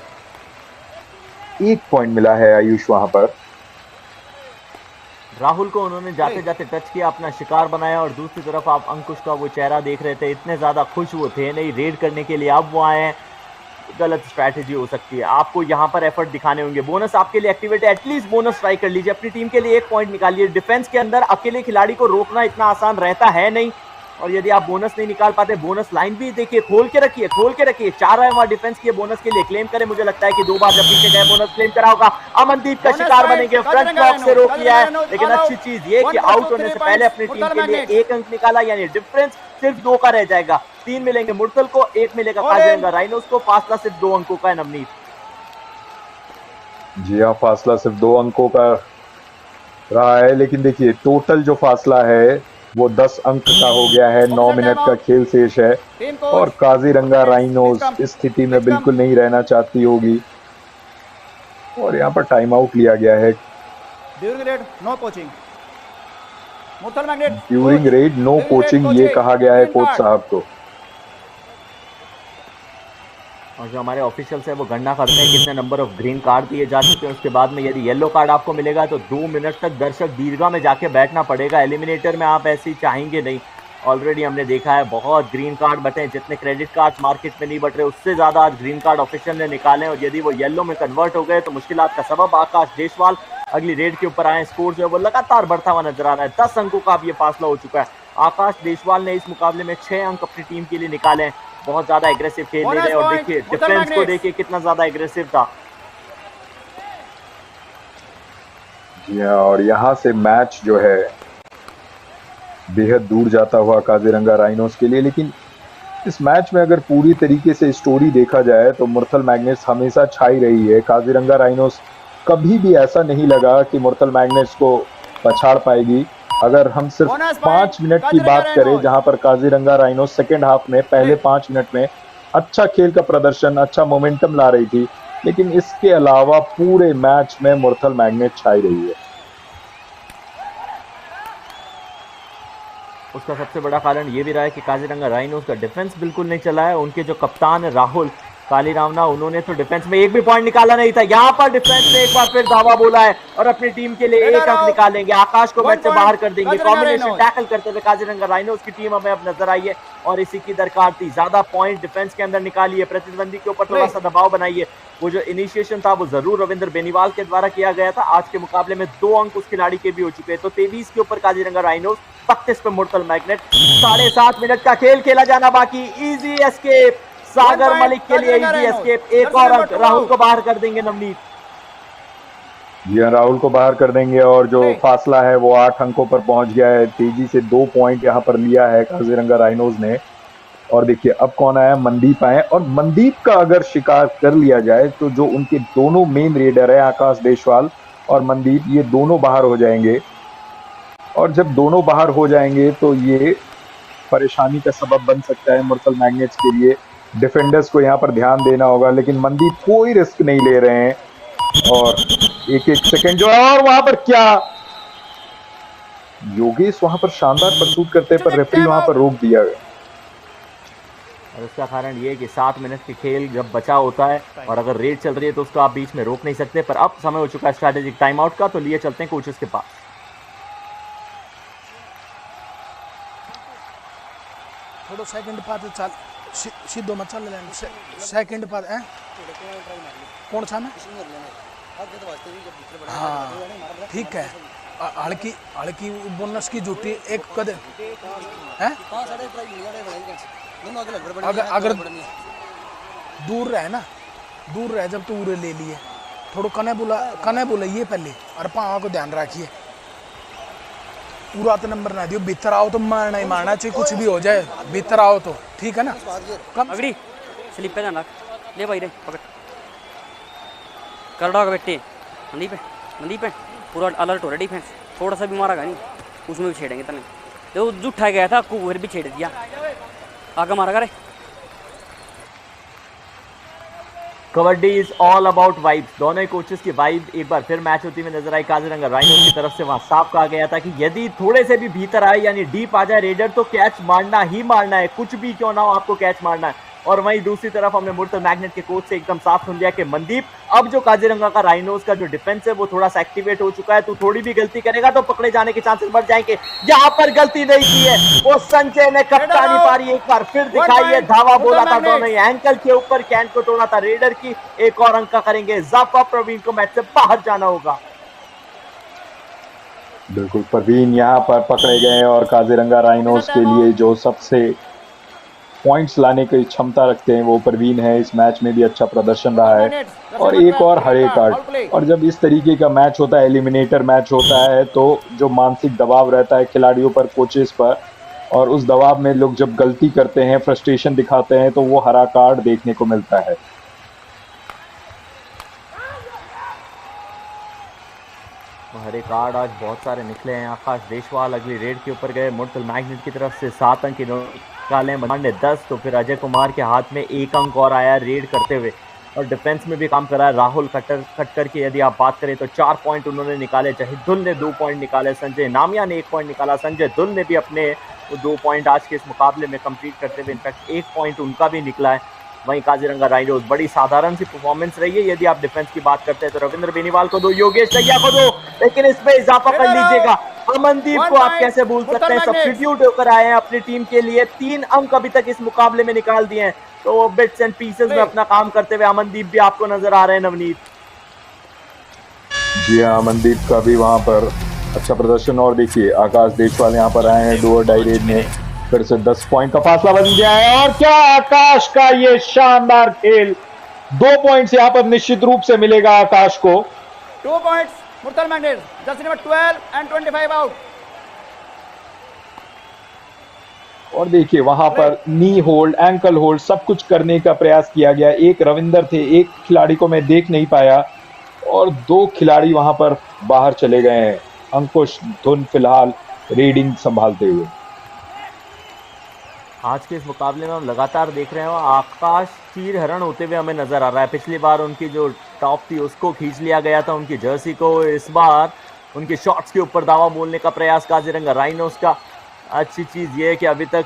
1 point मिला है आयुष वहां पर। राहुल को उन्होंने जाते जाते टच किया, अपना शिकार बनाया। और दूसरी तरफ आप अंकुश का वो चेहरा देख रहे थे। इतने ज्यादा खुश वो थे नहीं रेड करने के लिए। अब वो आए हैं, गलत स्ट्रैटेजी हो सकती है। आपको यहाँ पर एफर्ट दिखाने होंगे। बोनस आपके लिए एक्टिवेट है। एटलीस्ट बोनस ट्राई कर लीजिए। अपनी टीम के लिए 1 पॉइंट निकालिए। डिफेंस के अंदर अकेले खिलाड़ी को रोकना इतना आसान रहता है नहीं। और यदि आप बोनस नहीं निकाल पाते, बोनस लाइन भी देखिए खोल के रखिए, खोल के रखिए। 4 है वहां डिफेंस के बोनस के लिए क्लेम करें। मुझे लगता है कि 2 बार जब पीछे गए बोनस क्लेम करा होगा। अमनदीप का शिकार बनेंगे। फ्रंट ब्लॉक से रोक लिया है, लेकिन अच्छी चीज ये कि आउट होने से पहले अपनी टीम के लिए 1 अंक निकाला, यानी डिफरेंस सिर्फ 2 का रह जाएगा। 3 मिलेंगे मुर्तल को, 1 मिलेगा काजीरंगा राइनोस को। फासला सिर्फ 2 अंकों का है नवनीत। जी हाँ, फासला सिर्फ 2 अंकों का रहा है, लेकिन देखिए टोटल जो फासला है वो 10 अंक का हो गया है। 9 मिनट का खेल शेष है और काजीरंगा राइनोस इस स्थिति में बिल्कुल नहीं रहना चाहती होगी और यहाँ पर टाइम आउट लिया गया है। During raid no coaching. Murthal magnet during raid no coaching ये कहा गया है कोच साहब को। और जो हमारे ऑफिशियल्स है वो गणना करते हैं कितने नंबर ऑफ ग्रीन कार्ड दिए जा चुके हैं। उसके बाद में यदि येलो कार्ड आपको मिलेगा तो 2 मिनट तक दर्शक दीर्घा में जाके बैठना पड़ेगा। एलिमिनेटर में आप ऐसे ही चाहेंगे नहीं। ऑलरेडी हमने देखा है बहुत ग्रीन कार्ड बटे हैं। जितने क्रेडिट कार्ड मार्केट में नहीं बट रहे उससे ज़्यादा आज ग्रीन कार्ड ऑफिशियल ने निकाले। और यदि वो येलो में कन्वर्ट हो गए तो मुश्किलात का सबब आकाश देशवाल अगली रेड के ऊपर आए। स्कोर जो है वो लगातार बढ़ता हुआ नजर आ रहा है। 10 अंकों का अब ये फासला हो चुका है। आकाश देशवाल ने इस मुकाबले में 6 अंक अपनी टीम के लिए निकाले हैं। बहुत ज्यादा एग्रेसिव खेल रहे हैं और देखिए डिफेंस को देखिए कितना ज्यादा एग्रेसिव था। जी हाँ, और यहाँ से मैच जो है बेहद दूर जाता हुआ काजीरंगा राइनोस के लिए। लेकिन इस मैच में अगर पूरी तरीके से स्टोरी देखा जाए तो मुर्तल मैग्नेट्स हमेशा छाई रही है। काजीरंगा राइनोस कभी भी ऐसा नहीं लगा कि मुर्तल मैग्नेट्स को पछाड़ पाएगी। अगर हम सिर्फ 5 मिनट की बात करें जहां पर काजीरंगा राइनोस सेकेंड हाफ में पहले 5 मिनट में अच्छा खेल का प्रदर्शन, अच्छा मोमेंटम ला रही थी, लेकिन इसके अलावा पूरे मैच में मुर्तल मैग्नेट छाई रही है। उसका सबसे बड़ा कारण ये भी रहा है कि काजीरंगा राइनोस का डिफेंस बिल्कुल नहीं चला है। उनके जो कप्तान है राहुल, काली रामना, उन्होंने तो डिफेंस में एक भी पॉइंट निकाला नहीं था। यहाँ पर डिफेंस ने एक बार फिर धावा बोला है और अपनी टीम के लिए एक अंक निकालेंगे। आकाश को मैच से बाहर कर देंगे। कॉम्बिनेशन टैकल करते हुए काजीरंगा राइनोस की टीम हमें अब नजर आई है और इसी की दरकार थी। ज्यादा पॉइंट डिफेंस के अंदर निकालिए, प्रतिद्वंदी के ऊपर थोड़ा सा दबाव बनाइए। वो जो इनिशिएशन था वो जरूर रविंद्र बेनीवाल के द्वारा किया गया था। आज के मुकाबले में 2 अंक उस खिलाड़ी के भी हो चुके हैं। तो 23 के ऊपर काजीरंगा राइनोस, 32 पे मुर्तल मैग्नेट। 7.5 मिनट का खेल खेला जाना बाकी। इजी एस्केप सागर मलिक के लिए, इजी एस्केप। एक और अंक राहुल को बाहर कर देंगे नवनीत। जी हाँ, राहुल को बाहर कर देंगे और जो फासला है वो 8 अंकों पर पहुंच गया है। तेजी से 2 पॉइंट यहाँ पर लिया है काजीरंगा राइनोज ने। और देखिए अब कौन आया, मनदीप आए। और मनदीप का अगर शिकार कर लिया जाए तो जो उनके दोनों मेन रेडर है आकाश देशवाल और मनदीप, ये दोनों बाहर हो जाएंगे। और जब दोनों बाहर हो जाएंगे तो ये परेशानी का सबब बन सकता है मुर्तल मैग्नेट्स के लिए। डिफेंडर्स को यहाँ पर ध्यान देना होगा, लेकिन मनदीप कोई रिस्क नहीं ले रहे हैं। और एक सेकंड जो है, और वहां पर क्या योगेश वहां पर शानदार प्रस्तुत करते पर रेफरी वहां पर रोक दिया गया। और उसका कारण ये है कि 7 मिनट के खेल जब बचा होता है और अगर रेड चल रही है तो उसको आप बीच में रोक नहीं सकते। पर अब समय हो चुका है स्ट्रैटेजिक टाइम आउट का, तो लिए चलते हैं कोचेस के पास। थोड़ा सेकंड पाते चल सीधो मत चल सेकंड पाते हैं कौन सा में। हाँ ठीक है, हल्की हल्की बोनस की झूठी एक कदम है। अगर दूर रहे ना, दूर रहे जब तो उरे ले लिए थोड़ा कने बुलाइए पहले और पाँव को ध्यान रखिए। पूरा तो नंबर ना दियो, भीतर आओ तो मारना ही मारना चाहिए, कुछ भी हो जाए भीतर आओ तो ठीक है ना। कम अगड़ी स्लिप पे जाना, ले भाई रे पकड़ कर डॉग बेटे। मंदी पे पूरा अलर्ट हो रहा डिफेंस। थोड़ा सा भी मारा नहीं, उसमें भी छेड़ेंगे तने। तो जुट्ठा गया था कुकर भी छेड़ दिया, आगे मारा करे। Kabaddi is all about vibes. दोनों ही कोचेस की वाइब एक बार फिर मैच होती हुई नजर आई। काजीरंगा राइनोस की तरफ से वहां साफ कहा गया था कि यदि थोड़े से भी भीतर आए यानी डीप आ जाए रेडर तो कैच मारना ही मारना है, कुछ भी क्यों ना हो आपको कैच मारना है। और वहीं दूसरी तरफ हमने मुर्तल मैग्नेट के कोच से एकदम साफ सुन लिया कि मनदीप, अब जो काजीरंगा का राइनोस का जो डिफेंस है वो थोड़ा सा एक्टिवेट हो चुका है। तू थोड़ी भी गलती करेगा तो पकड़े जाने के चांसेस बढ़ जाएंगे। यहाँ पर गलती नहीं की है वो संजय ने, कप्तानी पारी एक बार फिर दिखाई है। धावा बोला था दोनों ही एंकल के ऊपर, कैन को तोड़ा था रेडर की। एक और अंक करेंगे इजाफा, प्रवीण को मैच से बाहर जाना होगा। बिल्कुल, प्रवीण यहाँ पर पकड़े गए और काजीरंगा राइनोस के लिए जो सबसे पॉइंट्स लाने की क्षमता रखते हैं वो प्रवीण है। इस मैच में भी अच्छा प्रदर्शन रहा है और एक और हरे कार्ड। और जब इस तरीके का मैच होता है, एलिमिनेटर मैच होता है, तो जो मानसिक दबाव रहता है खिलाड़ियों पर, कोचेस पर, और उस दबाव में लोग जब गलती करते हैं, फ्रस्ट्रेशन दिखाते हैं, तो वो हरा कार्ड देखने को मिलता है। हरे कार्ड आज बहुत सारे निकले हैं। आकाश देशवाल अगली रेड के ऊपर गए। मुर्तल मैग्नेट की तरफ से 7 अंक निकाले, ने 10, तो फिर अजय कुमार के हाथ में 1 अंक और आया रेड करते हुए। और डिफेंस में भी काम करा है राहुल खट्टर की यदि आप बात करें तो 4 पॉइंट उन्होंने निकाले। जहीदुल ने 2 पॉइंट निकाले, संजय नामिया ने 1 पॉइंट निकाला। संजय दुल ने भी अपने 2 पॉइंट आज के इस मुकाबले में कंप्लीट करते हुए इनफैक्ट 1 पॉइंट उनका भी निकला है। वहीं काजीरंगा राइनोस बड़ी साधारण सी परफॉर्मेंस रही है। यदि आप डिफेंस की बात करते हैं तो रविंद्र बेनीवाल को 2, योगेश दहिया को 2, लेकिन इसमें इजाफा कर लीजिएगा। अमनदीप को आप कैसे भूल सकते हैं, सब्स्टिट्यूट होकर आए हैं अपनी टीम के लिए। 3 अंक अभी तक इस मुकाबले में निकाल दिए हैं, तो वो बिट्स एंड पीसेस में अपना काम करते हुए अमनदीप भी आपको नजर आ रहे हैं नवनीत। जी हाँ, अमनदीप का भी वहां पर अच्छा प्रदर्शन। और देखिए आकाश देशवाल यहाँ पर आए हैं, 2 और डाई रेड में फिर से 10 पॉइंट का फासला बन गया है। और क्या आकाश का ये शानदार खेल, 2 पॉइंट्स यहाँ पर निश्चित रूप से मिलेगा आकाश को। 2 points Murthal magnet, jersey number 12 and 25 out. और देखिए वहां पर नी होल्ड, एंकल होल्ड सब कुछ करने का प्रयास किया गया। एक रविंदर थे, एक खिलाड़ी को मैं देख नहीं पाया और 2 खिलाड़ी वहां पर बाहर चले गए हैं। अंकुश धुन फिलहाल रीडिंग संभालते हुए। आज के इस मुकाबले में हम लगातार देख रहे हो आकाश चीर हरण होते हुए हमें नजर आ रहा है। पिछली बार उनकी जो टॉप थी उसको खींच लिया गया था, उनकी जर्सी को। इस बार उनके शॉट्स के ऊपर दावा बोलने का प्रयास काजीरंगा राइनोस का। अच्छी चीज़ ये है कि अभी तक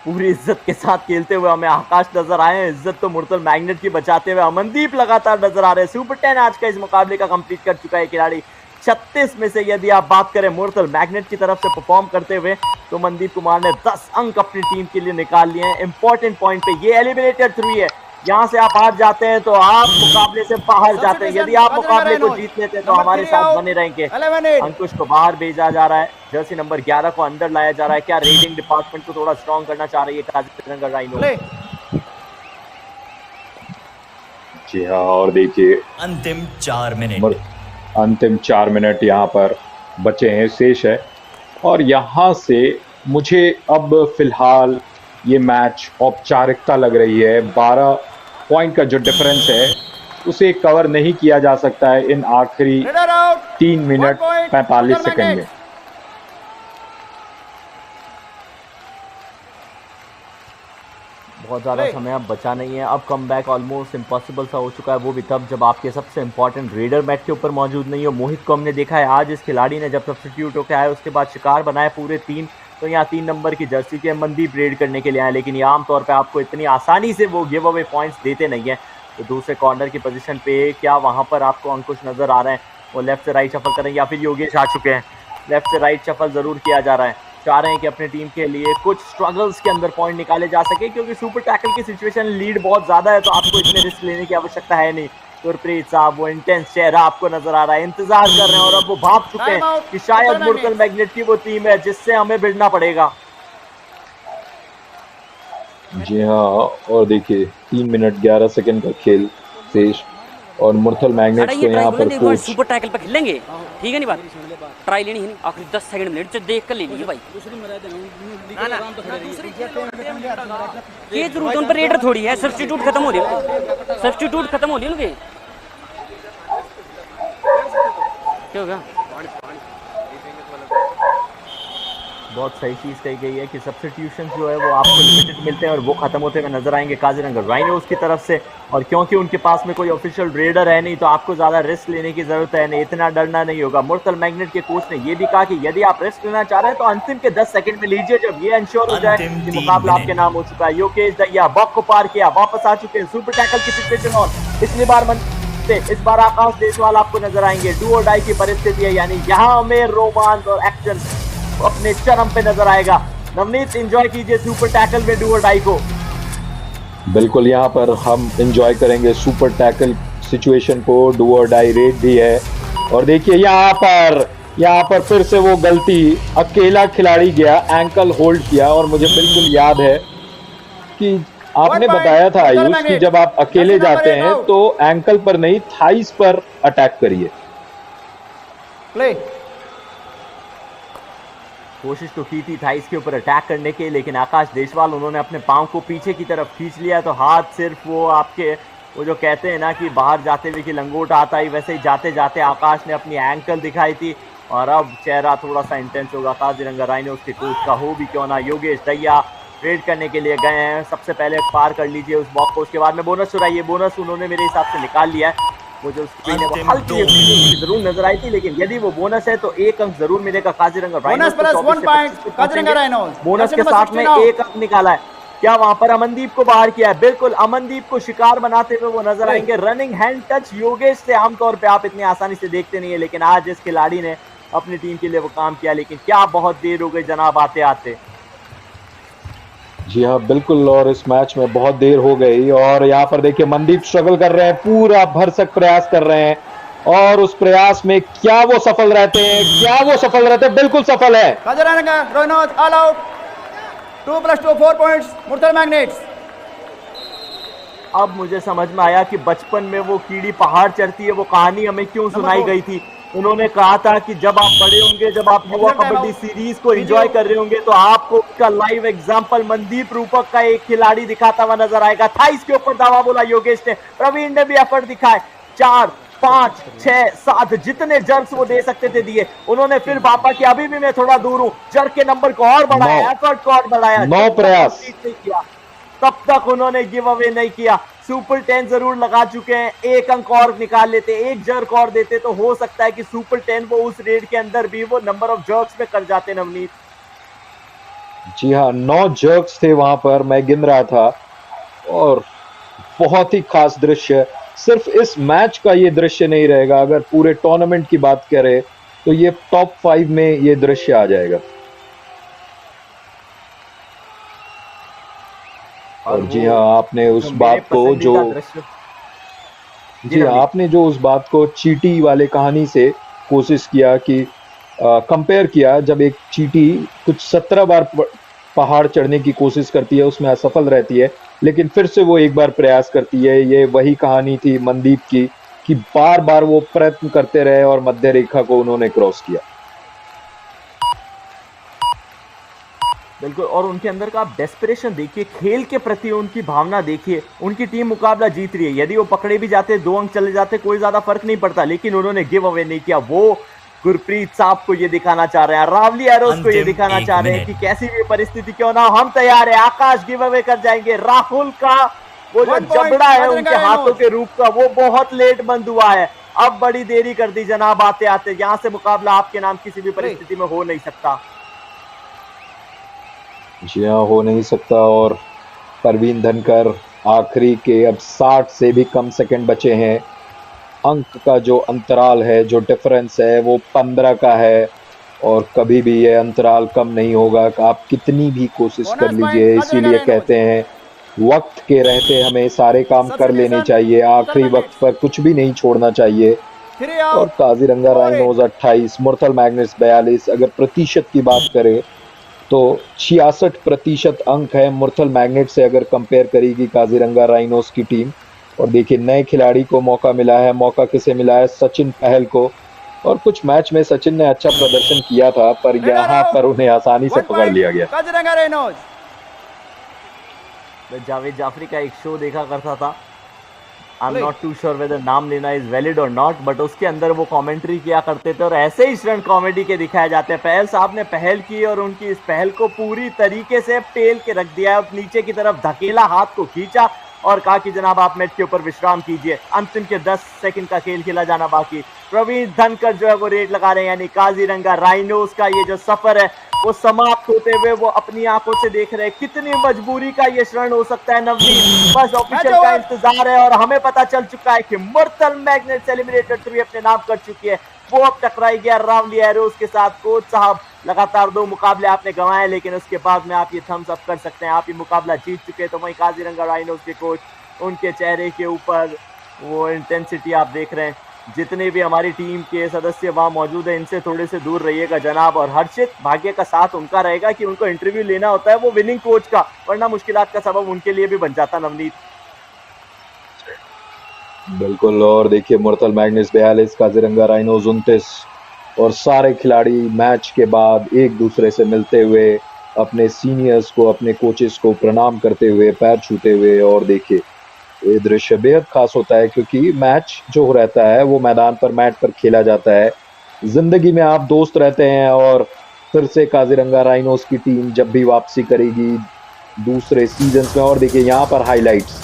पूरी इज्जत के साथ खेलते हुए हमें आकाश नजर आए हैं। इज्जत तो मुर्तल मैग्नेट की बचाते हुए अमनदीप लगातार नजर आ रहे हैं। सुपर 10 आज का इस मुकाबले का कंप्लीट कर चुका है खिलाड़ी। 36 में से यदि आप बात करें मुर्तल मैग्नेट की तरफ से परफॉर्म करते हुए, तो मनदीप कुमार ने 10 अंक अपनी टीम के लिए निकाल लिए हैं। इंपॉर्टेंट पॉइंट पे ये एलिमिनेटर 3 है, यहाँ से आप हार जाते हैं तो आप मुकाबले से बाहर जाते हैं। यदि आप मुकाबले को जीत लेते हैं तो हमारे साथ बने रहेंगे। अंकुश को बाहर भेजा जा रहा है, जर्सी नंबर 11 को अंदर लाया जा रहा है। क्या रेडिंग डिपार्टमेंट को थोड़ा स्ट्रॉन्ग करना चाह रही है काजीरंगा राइनो? जी हाँ, और देखिए अंतिम 4 मिनट यहाँ पर बचे हैं, शेष है। और यहाँ से मुझे अब फिलहाल ये मैच औपचारिकता लग रही है। 12 पॉइंट का जो डिफरेंस है उसे कवर नहीं किया जा सकता है इन आखिरी 3 मिनट 45 सेकंड में। बहुत ज़्यादा समय अब बचा नहीं है। अब कम बैक ऑलमोस्ट इम्पॉसिबल सा हो चुका है, वो भी तब जब आपके सबसे इंपॉर्टेंट रेडर मैट के ऊपर मौजूद नहीं हो। मोहित को हमने देखा है आज इस खिलाड़ी ने जब सब्स्टिट्यूट होकर आया उसके बाद शिकार बनाए पूरे 3, तो यहाँ 3 नंबर की जर्सी के मनदीप रेड करने के लिए आए, लेकिन ये आमतौर पे आपको इतनी आसानी से वो गिव अवे पॉइंट्स देते नहीं है। तो दूसरे कॉर्नर की पोजीशन पे क्या वहाँ पर आपको अंकुश नजर आ रहे हैं? वो लेफ्ट से राइट शफल करेंगे या फिर योगेश आ चुके हैं? लेफ्ट से राइट शफल जरूर किया जा रहा है। चाह रहे हैं कि अपनी टीम के लिए कुछ स्ट्रगल्स के अंदर पॉइंट निकाले जा सके, क्योंकि सुपर टैकल की सिचुएशन लीड बहुत ज्यादा है, तो आपको इतने रिस्क लेने की आवश्यकता है नहीं। गुरप्रीत साहब वो इंटेंस चेहरा आपको नजर आ रहा है, इंतजार कर रहे हैं और अब वो भाग चुके हैं कि शायद मुर्तल मैग्नेट की वो टीम है जिससे हमें भिड़ना पड़ेगा। जी हाँ, और देखिए 3 मिनट 11 सेकंड का खेल शेष और मुर्तल मैग्नेट को यहाँ पर कोच सुपर टैकल पे खेलेंगे, ठीक है नहीं बात, ट्राई लेनी है नहीं, आखिरी 10 सेकंड मिनट देख कर लेनी है भाई। ये जरूरत उन पर रेडर थोड़ी है, सब्स्टिट्यूट खत्म हो रही, सब्स्टिट्यूट खत्म हो रही उनके। क्या होगा? बहुत सही चीज़ कही गई है कि सब्स्टिट्यूशन जो है वो आपको लिमिटेड मिलते हैं और वो खत्म होते हुए नजर आएंगे काजीरंगा राइनोज की तरफ से। और क्योंकि उनके पास में कोई ऑफिशियल रेडर है नहीं, तो आपको ज़्यादा रिस्क लेने की ज़रूरत है नहीं, इतना डरना नहीं होगा। मुर्तल मैग्नेट के कोच ने ये भी कहा कि यदि आप रिस्क लेना चाह रहे हैं तो अंतिम के 10 सेकंड में लीजिए, जब ये इंश्योर हो जाए कि मुकाबला आपके नाम हो चुका है। योगेश दहिया बॉक को पार किया, वापस आ चुके हैं सुपर टैकल की सिचुएशन। और पिछली बार इस बार आकाश देशवाल आपको नजर आएंगे। डू और डाई की परिस्थिति है, यानी यहाँ हमें रोमांच और एक्शन अपने चरम पे नजर आएगा। नवनीत एंजॉय कीजिए सुपर टैकल में डू और डाई को। बिल्कुल, यहाँ पर हम एंजॉय करेंगे सुपर टैकल सिचुएशन को। डू और डाई रेड भी है। और देखिए यहाँ पर फिर से वो गलती, अकेला खिलाड़ी गया, एंकल होल्ड किया। और मुझे बिल्कुल याद है कि आपने बताया था आयुष कि जब आप अकेले जाते हैं तो एंकल पर नहीं थाइस पर अटैक करिए। प्ले कोशिश तो की थी थाइस के ऊपर अटैक करने के, लेकिन आकाश देशवाल उन्होंने अपने पांव को पीछे की तरफ खींच लिया। तो हाथ सिर्फ वो आपके वो जो कहते हैं ना कि बाहर जाते हुए कि लंगोट आता ही, वैसे ही जाते जाते आकाश ने अपनी एंकल दिखाई थी। और अब चेहरा थोड़ा सा इंटेंस होगा काजीरंगा राइनोज के कोच का, हो भी क्यों ना। योगेश दहिया ट्रेड करने के लिए गए हैं। सबसे पहले पार कर लीजिए उस बॉक्स को, उसके बाद में बोनस चुराइए। बोनस उन्होंने मेरे हिसाब से निकाल लिया है। वो जो स्क्रीन है वो हल्की जरूर नजर आई थी, लेकिन यदि वो बोनस है तो 1 अंक जरूर मिलेगा काजीरंगा राइनोज को। बोनस के साथ में 1 अंक निकाला है। क्या वहां पर अमनदीप को बाहर किया है? बिल्कुल, अमनदीप को शिकार बनाते हुए वो नजर आएंगे। रनिंग हैंड टच योगेश से आमतौर पे आप इतनी आसानी से देखते नहीं है, लेकिन आज इस खिलाड़ी ने अपनी टीम के लिए वो काम किया। लेकिन क्या बहुत देर हो गई जनाब आते आते। जी हाँ बिल्कुल, और इस मैच में बहुत देर हो गई। और यहाँ पर देखिए मनदीप स्ट्रगल कर रहे हैं, पूरा भरसक प्रयास कर रहे हैं। और उस प्रयास में क्या वो सफल रहते हैं? बिल्कुल सफल है। Kaziranga rhinos all out. 2+2 4 points Murthal magnets. अब मुझे समझ में आया कि बचपन में वो कीड़ी पहाड़ चढ़ती है, वो कहानी हमें क्यों सुनाई गई थी। उन्होंने कहा था कि जब आप बड़े होंगे, जब आप युवा कबड्डी सीरीज को एंजॉय कर रहे होंगे, तो आपको उसका लाइव एग्जांपल मनदीप रूपक का एक खिलाड़ी दिखाता हुआ नजर आएगा। थाइस के ऊपर दावा बोला योगेश ने, प्रवीण ने भी एफर्ट दिखाए। 4 5 6 7 जितने जर्क्स वो दे सकते थे दिए उन्होंने। फिर पापा की अभी भी मैं थोड़ा दूर हूं, जर्क के नंबर को और बढ़ाया, एफर्ट को और बढ़ाया। 9 प्रयास किया तब तक उन्होंने गिव अवे नहीं किया। सुपर 10 जरूर लगा चुके हैं, 1 अंक और निकाल लेते, 1 जर्क और देते तो हो सकता है कि सुपर 10 वो उस रेड के अंदर भी वो नंबर ऑफ जर्क्स में कर जाते। नवनीत जी हाँ, 9 जर्क्स थे वहां पर, मैं गिन रहा था, और बहुत ही खास दृश्य। सिर्फ इस मैच का ये दृश्य नहीं रहेगा, अगर पूरे टूर्नामेंट की बात करें तो ये टॉप 5 में ये दृश्य आ जाएगा। और जी हाँ, आपने उस बात को जो जी हाँ, आपने जो उस बात को चींटी वाले कहानी से कोशिश किया कि कंपेयर किया, जब एक चींटी कुछ 17 बार पहाड़ चढ़ने की कोशिश करती है, उसमें असफल रहती है, लेकिन फिर से वो एक बार प्रयास करती है। ये वही कहानी थी मनदीप की कि बार बार वो प्रयत्न करते रहे और मध्य रेखा को उन्होंने क्रॉस किया। बिल्कुल, और उनके अंदर का आप डेस्परेशन देखिए, खेल के प्रति उनकी भावना देखिए। उनकी टीम मुकाबला जीत रही है, यदि वो पकड़े भी जाते, 2 अंक चले जाते, कोई ज्यादा फर्क नहीं पड़ता, लेकिन उन्होंने गिव अवे नहीं किया। वो गुरप्रीत साहब को ये दिखाना चाह रहे हैं, रावली एरोज को ये दिखाना चाह रहे हैं कि कैसी भी परिस्थिति क्यों ना हम तैयार है। आकाश गिव अवे कर जाएंगे। राहुल का वो जो जबड़ा है उनके हाथों के रूप का, वो बहुत लेट बंद हुआ है। अब बड़ी देरी कर दी जनाब आते आते। यहाँ से मुकाबला आपके नाम किसी भी परिस्थिति में हो नहीं सकता। जी हाँ, हो नहीं सकता। और परवीन धनकर आखिरी के अब 60 से भी कम सेकंड बचे हैं। अंक का जो अंतराल है, जो डिफरेंस है, वो 15 का है, और कभी भी ये अंतराल कम नहीं होगा। आप कितनी भी कोशिश कर लीजिए, इसीलिए कहते हैं वक्त के रहते हमें सारे काम कर लेने चाहिए, आखिरी वक्त पर कुछ भी नहीं छोड़ना चाहिए। और काजीरंगा राइनोज 28, मुरथल मैग्नेट्स 42। अगर प्रतिशत की बात करें तो 66% अंक है मुरथल मैग्नेट से अगर कंपेयर करेगी काजीरंगा राइनोज की टीम। और देखिए, नए खिलाड़ी को मौका मिला है। मौका किसे मिला है? सचिन पहल को। और कुछ मैच में सचिन ने अच्छा प्रदर्शन किया था, पर यहाँ पर उन्हें आसानी से पकड़ लिया गया। काजीरंगा राइनोज। जावेद जाफरी का एक शो देखा करता था, I am not too sure whether नाम लेना इज वैलिड और नॉट, बट उसके अंदर वो कमेंट्री किया करते थे और ऐसे ही स्टंट कॉमेडी के दिखाए जाते हैं। पहल साहब ने पहल की और उनकी इस पहल को पूरी तरीके से पेल के रख दिया है। नीचे की तरफ धकेला, हाथ को खींचा और कहा कि जनाब आप मैच के ऊपर विश्राम कीजिए। अंतिम के 10 सेकंड का खेल खेला जाना बाकी। प्रवीण धनकर जो है वो रेट लगा रहे हैं, यानी काजीरंगा राइनोज का ये जो सफर है वो समाप्त होते हुए वो अपनी आंखों से देख रहे हैं। कितनी मजबूरी का ये क्षण हो सकता है नवनीत, बस ऑफिशियल का इंतजार है। और हमें पता चल चुका है कि मुरथल मैग्नेट्स एलिमिनेटर 3 अपने नाम कर चुकी है। वो अब टकराई गया रावली एरोज के साथ। कोच साहब, लगातार 2 मुकाबले आपने गंवाए, लेकिन उसके बाद में आप ये थम्स अप कर सकते हैं, आप ये मुकाबला जीत चुके हैं। तो वहीं काजीरंगा राइनोज के कोच, उनके चेहरे के ऊपर वो इंटेंसिटी आप देख रहे हैं। जितने भी हमारी टीम के सदस्य वहां मौजूद है, इनसे थोड़े से दूर रहिएगा जनाब। और हर्षित, भाग्य का साथ उनका रहेगा कि उनको इंटरव्यू लेना होता है वो विनिंग कोच का, वरना मुश्किलात का सबब उनके लिए भी बन जाता। नवनीत बिल्कुल। और देखिए, मुरथल मैग्नेट्स 42, काजीरंगा राइनोज 29, और सारे खिलाड़ी मैच के बाद एक दूसरे से मिलते हुए, अपने सीनियर्स को, अपने कोचेस को प्रणाम करते हुए, पैर छूते हुए। और देखिए, ये दृश्य बेहद खास होता है, क्योंकि मैच जो रहता है वो मैदान पर, मैट पर खेला जाता है। जिंदगी में आप दोस्त रहते हैं। और फिर से काजीरंगा राइनोज की टीम जब भी वापसी करेगी दूसरे सीजन में। और देखिए यहाँ पर हाइलाइट्स,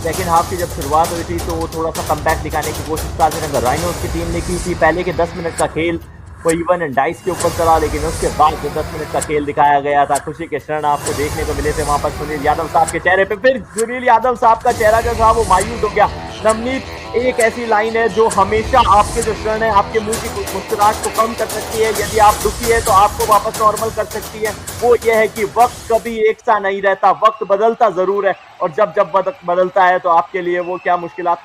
सेकेंड हाफ की जब शुरुआत हुई थी तो वो थोड़ा सा कमबैक दिखाने की कोशिश काजीरंगा राइनोज की टीम ने की थी। पहले के 10 मिनट का खेल वो इवन एंड डाइस के ऊपर चला, लेकिन उसके बाद जो 10 मिनट का खेल दिखाया गया था, खुशी के क्षण आपको देखने को मिले थे वहां पर सुनील यादव साहब के चेहरे पे। फिर सुनील यादव साहब का चेहरा जो था वो मायूस हो गया। नवनीत, एक ऐसी लाइन है जो हमेशा आपके जो क्षण है, आपके मुंह की मुस्कुराहट को कम कर सकती है। यदि आप दुखी है तो आपको वापस नॉर्मल कर सकती है। वो ये है कि वक्त कभी एक सा नहीं रहता, वक्त बदलता जरूर है, और जब बदलता है तो आपके लिए वो क्या मुश्किलात का